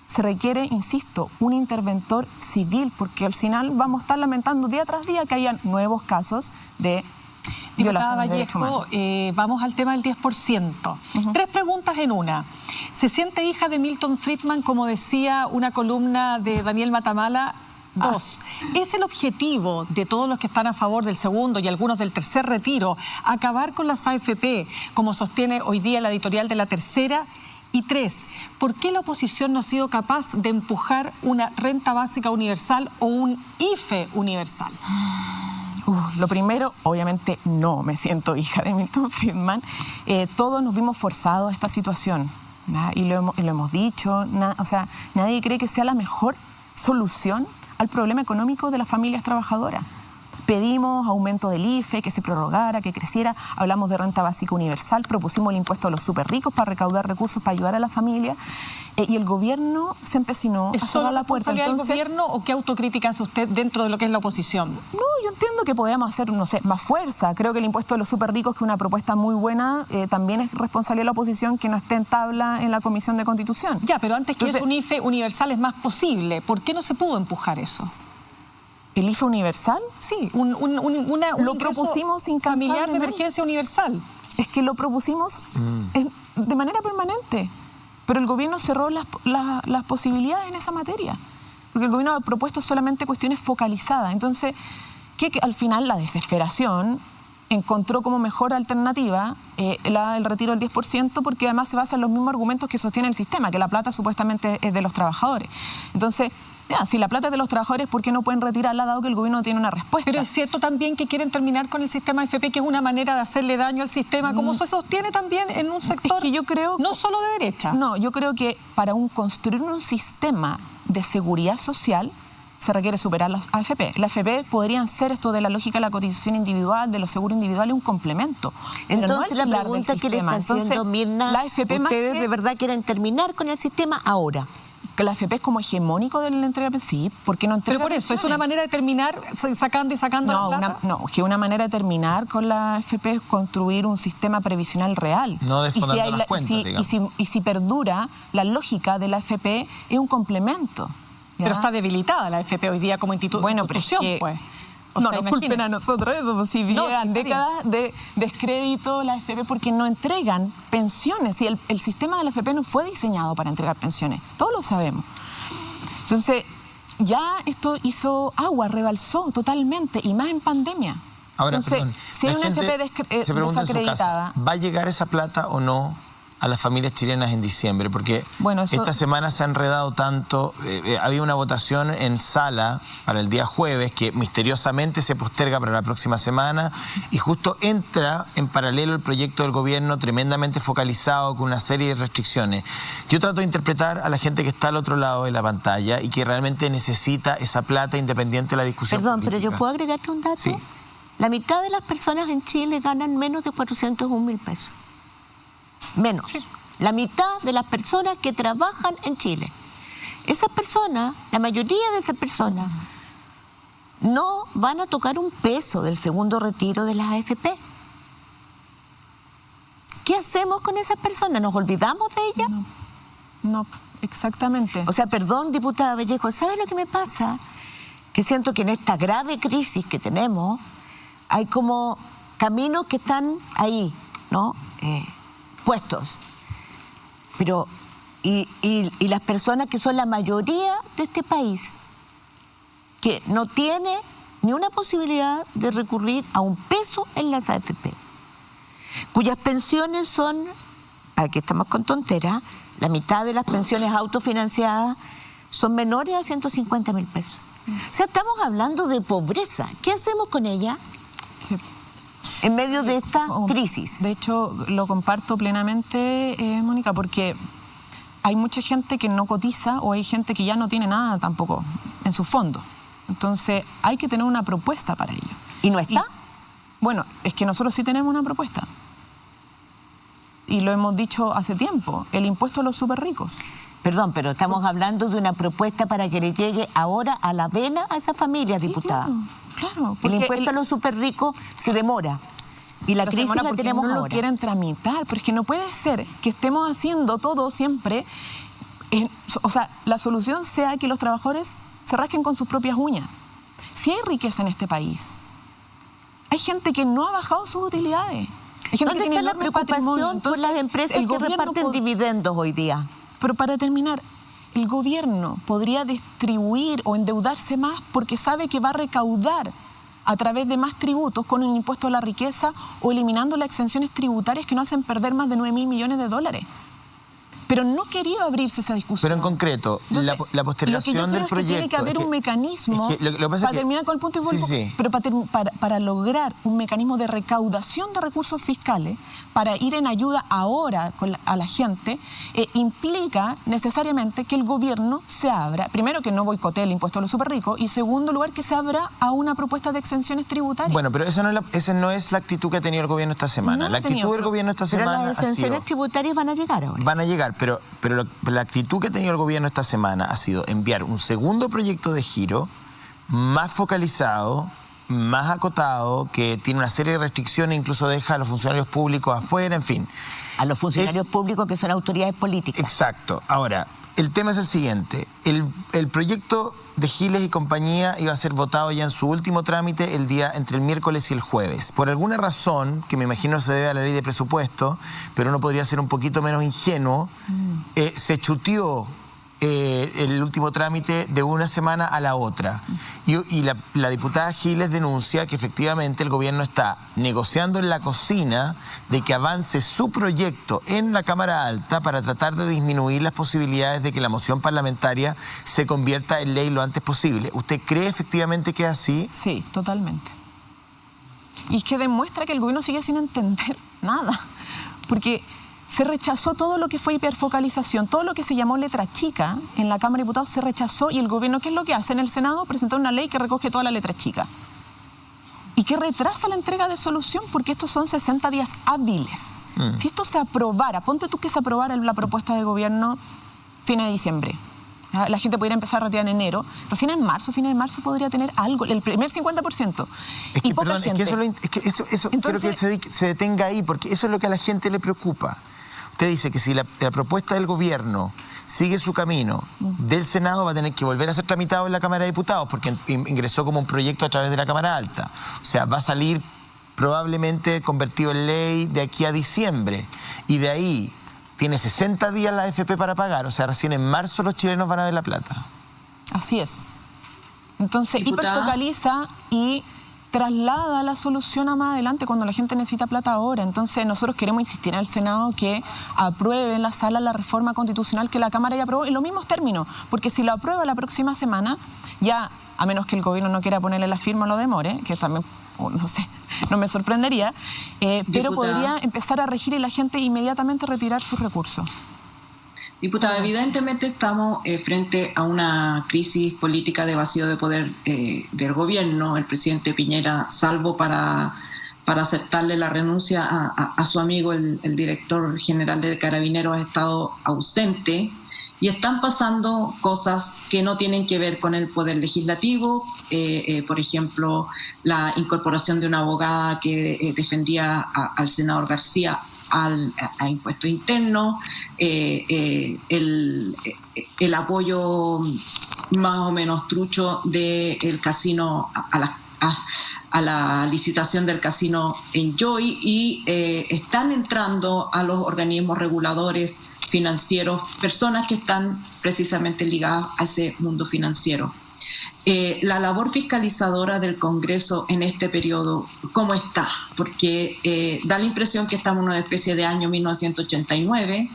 se requiere, insisto, un interventor civil, porque al final vamos a estar lamentando día tras día que hayan nuevos casos de violación de derechos humanos. Vamos al tema del 10%. 3 preguntas en una. ¿Se siente hija de Milton Friedman, como decía una columna de Daniel Matamala? 2. ¿Es el objetivo de todos los que están a favor del segundo y algunos del tercer retiro acabar con las AFP, como sostiene hoy día la editorial de La Tercera? Y 3. ¿Por qué la oposición no ha sido capaz de empujar una renta básica universal o un IFE universal? Lo primero, obviamente no me siento hija de Milton Friedman. Todos nos vimos forzados a esta situación, ¿verdad? Y lo hemos dicho. O sea, nadie cree que sea la mejor solución al problema económico de las familias trabajadoras. Pedimos aumento del IFE, que se prorrogara, que creciera, hablamos de renta básica universal, propusimos el impuesto a los súper ricos para recaudar recursos para ayudar a la familia, y el gobierno se empecinó a cerrar la puerta. ¿Es solo responsabilidad del gobierno o qué autocrítica hace usted dentro de lo que es la oposición? No, yo entiendo que podemos hacer, no sé, más fuerza. Creo que el impuesto a los súper ricos, que es una propuesta muy buena, también es responsabilidad de la oposición que no esté en tabla en la Comisión de Constitución. Ya, pero antes que es un IFE universal es más posible. ¿Por qué no se pudo empujar eso? ¿El IFE universal? Sí, lo propusimos incansablemente. Familiar de emergencia universal. Es que lo propusimos de manera permanente, pero el gobierno cerró las posibilidades en esa materia, porque el gobierno ha propuesto solamente cuestiones focalizadas. Entonces, que al final la desesperación encontró como mejor alternativa el retiro del 10%, porque además se basa en los mismos argumentos que sostiene el sistema, que la plata supuestamente es de los trabajadores. Entonces, si la plata es de los trabajadores, ¿por qué no pueden retirarla dado que el gobierno no tiene una respuesta? Pero es cierto también que quieren terminar con el sistema AFP, que es una manera de hacerle daño al sistema, como se sostiene también en un sector, es que yo creo, no solo de derecha. No, yo creo que para construir un sistema de seguridad social se requiere superar las AFP. Las AFP podrían ser, esto de la lógica de la cotización individual, de los seguros individuales, un complemento. Entonces, la pregunta que le está haciendo Mirna, la AFP ¿ustedes de verdad quieren terminar con el sistema ahora? Que la AFP es como hegemónico de la entrega de pensiones. Sí, ¿por qué no entrega? Pero por eso, ¿es una manera de terminar sacando y sacando la plata? No, que una manera de terminar con la AFP es construir un sistema previsional real. No desfondando las cuentas, digamos. Y si perdura, la lógica de la AFP es un complemento. ¿Ya? Pero está debilitada la AFP hoy día como institución, pues. No nos culpen a nosotros eso, si llegan décadas de descrédito la AFP porque no entregan pensiones. Y el sistema de la AFP no fue diseñado para entregar pensiones, todos lo sabemos. Entonces, ya esto hizo agua, rebalsó totalmente, y más en pandemia. Ahora, entonces, perdón, si hay una AFP se pregunta desacreditada, en su casa, ¿va a llegar esa plata o no a las familias chilenas en diciembre? Porque esta semana se ha enredado tanto. Había una votación en sala para el día jueves que misteriosamente se posterga para la próxima semana, y justo entra en paralelo el proyecto del gobierno tremendamente focalizado con una serie de restricciones. Yo trato de interpretar a la gente que está al otro lado de la pantalla y que realmente necesita esa plata independiente de la discusión política. Pero yo puedo agregarte un dato. Sí. La mitad de las personas en Chile ganan menos de 401.000 pesos. Menos. Sí. La mitad de las personas que trabajan en Chile. Esas personas, la mayoría de esas personas, no van a tocar un peso del segundo retiro de las AFP. ¿Qué hacemos con esas personas? ¿Nos olvidamos de ellas? No, exactamente. O sea, perdón, diputada Vallejo, ¿sabe lo que me pasa? Que siento que en esta grave crisis que tenemos hay como caminos que están ahí, ¿no? puestos. Pero, y las personas que son la mayoría de este país, que no tiene ni una posibilidad de recurrir a un peso en las AFP, cuyas pensiones son, para que estamos con tonteras, la mitad de las pensiones autofinanciadas son menores a 150.000 pesos. O sea, estamos hablando de pobreza. ¿Qué hacemos con ella en medio de esta crisis? De hecho, lo comparto plenamente, Mónica, porque hay mucha gente que no cotiza o hay gente que ya no tiene nada tampoco en su fondo. Entonces, hay que tener una propuesta para ello. ¿Y no está? Bueno, es que nosotros sí tenemos una propuesta. Y lo hemos dicho hace tiempo, el impuesto a los superricos. Perdón, pero estamos hablando de una propuesta para que le llegue ahora a la vena a esa familia, sí, diputada. Claro. El impuesto a los superricos se demora. Y la crisis la tenemos ahora. No lo quieren tramitar, pero es que no puede ser que estemos haciendo todo siempre. O sea, la solución sea que los trabajadores se rasquen con sus propias uñas. Si hay riqueza en este país, hay gente que no ha bajado sus utilidades. Hay gente ¿Dónde que está la preocupación por las empresas que reparten dividendos hoy día? Pero para terminar, el gobierno podría distribuir o endeudarse más porque sabe que va a recaudar a través de más tributos con un impuesto a la riqueza o eliminando las exenciones tributarias que no hacen perder más de 9.000 millones de dólares. Pero no quería abrirse esa discusión. Pero en concreto, entonces, la postergación del proyecto... Tiene que haber un mecanismo, para terminar con el punto y vuelvo, pero para lograr un mecanismo de recaudación de recursos fiscales, para ir en ayuda ahora a la gente, implica necesariamente que el gobierno se abra, primero que no boicotee el impuesto a los superricos, y segundo lugar que se abra a una propuesta de exenciones tributarias. Bueno, pero esa no es la actitud que ha tenido el gobierno esta semana. La actitud del gobierno esta semana ha sido... Pero las exenciones tributarias van a llegar ahora. Van a llegar, pero la actitud que ha tenido el gobierno esta semana ha sido enviar un segundo proyecto de giro más focalizado, más acotado, que tiene una serie de restricciones, incluso deja a los funcionarios públicos afuera, en fin. A los funcionarios públicos que son autoridades políticas. Exacto. Ahora, el tema es el siguiente. El proyecto de Giles y compañía iba a ser votado ya en su último trámite entre el miércoles y el jueves. Por alguna razón, que me imagino se debe a la ley de presupuesto, pero uno podría ser un poquito menos ingenuo, se chuteó el último trámite de una semana a la otra. Y la diputada Giles denuncia que efectivamente el gobierno está negociando en la cocina de que avance su proyecto en la Cámara Alta para tratar de disminuir las posibilidades de que la moción parlamentaria se convierta en ley lo antes posible. ¿Usted cree efectivamente que es así? Sí, totalmente. Y es que demuestra que el gobierno sigue sin entender nada. Porque se rechazó todo lo que fue hiperfocalización, todo lo que se llamó letra chica en la Cámara de Diputados se rechazó y el gobierno, ¿qué es lo que hace en el Senado? Presentó una ley que recoge toda la letra chica y que retrasa la entrega de solución porque estos son 60 días hábiles. Si esto se aprobara, ponte tú que se aprobara la propuesta del gobierno fines de diciembre. La gente podría empezar a retirar en enero. Recién en marzo, fines de marzo, podría tener algo, el primer 50%. Es que, y poca gente. Eso entonces, quiero que se detenga ahí, porque eso es lo que a la gente le preocupa. Usted dice que si la propuesta del gobierno sigue su camino del Senado, va a tener que volver a ser tramitado en la Cámara de Diputados, porque ingresó como un proyecto a través de la Cámara Alta. O sea, va a salir probablemente convertido en ley de aquí a diciembre. Y de ahí tiene 60 días la AFP para pagar. O sea, recién en marzo los chilenos van a ver la plata. Así es. Entonces, hiperfocaliza y traslada la solución a más adelante cuando la gente necesita plata ahora. Entonces nosotros queremos insistir en el Senado que apruebe en la sala la reforma constitucional que la Cámara ya aprobó en los mismos términos, porque si lo aprueba la próxima semana, ya, a menos que el gobierno no quiera ponerle la firma o lo demore, que también, no sé, no me sorprendería, pero podría empezar a regir y la gente inmediatamente retirar sus recursos. Diputada, evidentemente estamos frente a una crisis política de vacío de poder del gobierno. El presidente Piñera, salvo para aceptarle la renuncia a su amigo, el director general de Carabineros, ha estado ausente y están pasando cosas que no tienen que ver con el poder legislativo. Por ejemplo, la incorporación de una abogada que defendía al senador García a impuestos internos, el apoyo más o menos trucho del casino a la licitación del casino Enjoy y están entrando a los organismos reguladores financieros personas que están precisamente ligadas a ese mundo financiero. La labor fiscalizadora del Congreso en este periodo, ¿cómo está? Porque da la impresión que estamos en una especie de año 1989,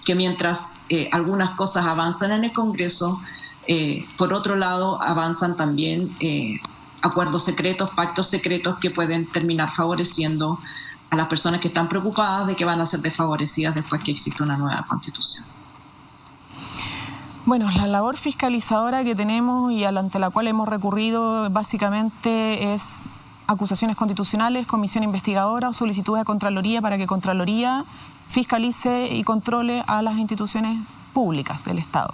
que mientras algunas cosas avanzan en el Congreso, por otro lado avanzan también acuerdos secretos, pactos secretos que pueden terminar favoreciendo a las personas que están preocupadas de que van a ser desfavorecidas después que existe una nueva Constitución. Bueno, la labor fiscalizadora que tenemos y ante la cual hemos recurrido básicamente es acusaciones constitucionales, comisión investigadora o solicitudes de Contraloría para que Contraloría fiscalice y controle a las instituciones públicas del Estado.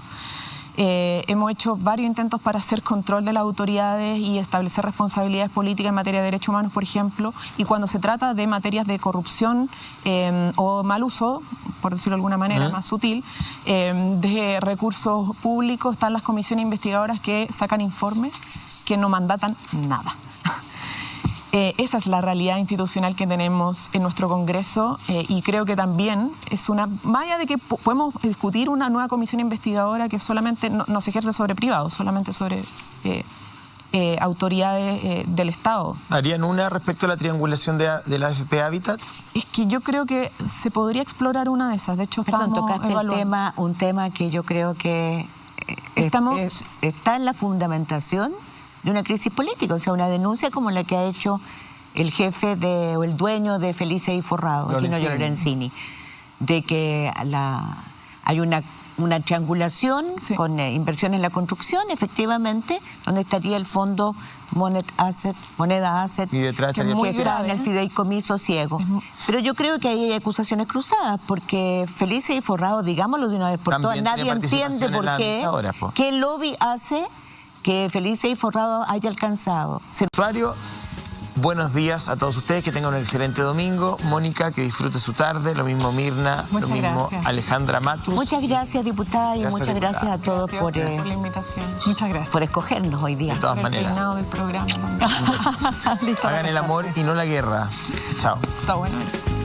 Hemos hecho varios intentos para hacer control de las autoridades y establecer responsabilidades políticas en materia de derechos humanos, por ejemplo, y cuando se trata de materias de corrupción o mal uso, por decirlo de alguna manera más sutil, de recursos públicos, están las comisiones investigadoras que sacan informes que no mandatan nada. Esa es la realidad institucional que tenemos en nuestro Congreso y creo que también es una... Más allá de que podemos discutir una nueva comisión investigadora que solamente no se ejerce sobre privados, solamente sobre autoridades del Estado. ¿Harían una respecto a la triangulación de la AFP Habitat? Es que yo creo que se podría explorar una de esas. De hecho, tocaste un tema que yo creo que está en la fundamentación de una crisis política, o sea, una denuncia como la que ha hecho el jefe o el dueño de Felices y Forrado, Tino Lorenzini, de que hay una triangulación con inversión en la construcción, efectivamente, donde estaría el fondo Moneda Asset, y detrás que es muy está en el fideicomiso ciego. Pero yo creo que ahí hay acusaciones cruzadas, porque Felices y Forrado, digámoslo de una vez por todas, nadie entiende por qué lobby hace que Felices y Forrado haya alcanzado. Buenos días a todos ustedes, que tengan un excelente domingo. Mónica, que disfrute su tarde, lo mismo Mirna, lo mismo Alejandra Matus. Muchas gracias, diputada, y muchas gracias a todos por la invitación. Muchas gracias. Por escogernos hoy día. De todas maneras. Del programa. Hagan el amor y no la guerra. Chao. Está bueno eso.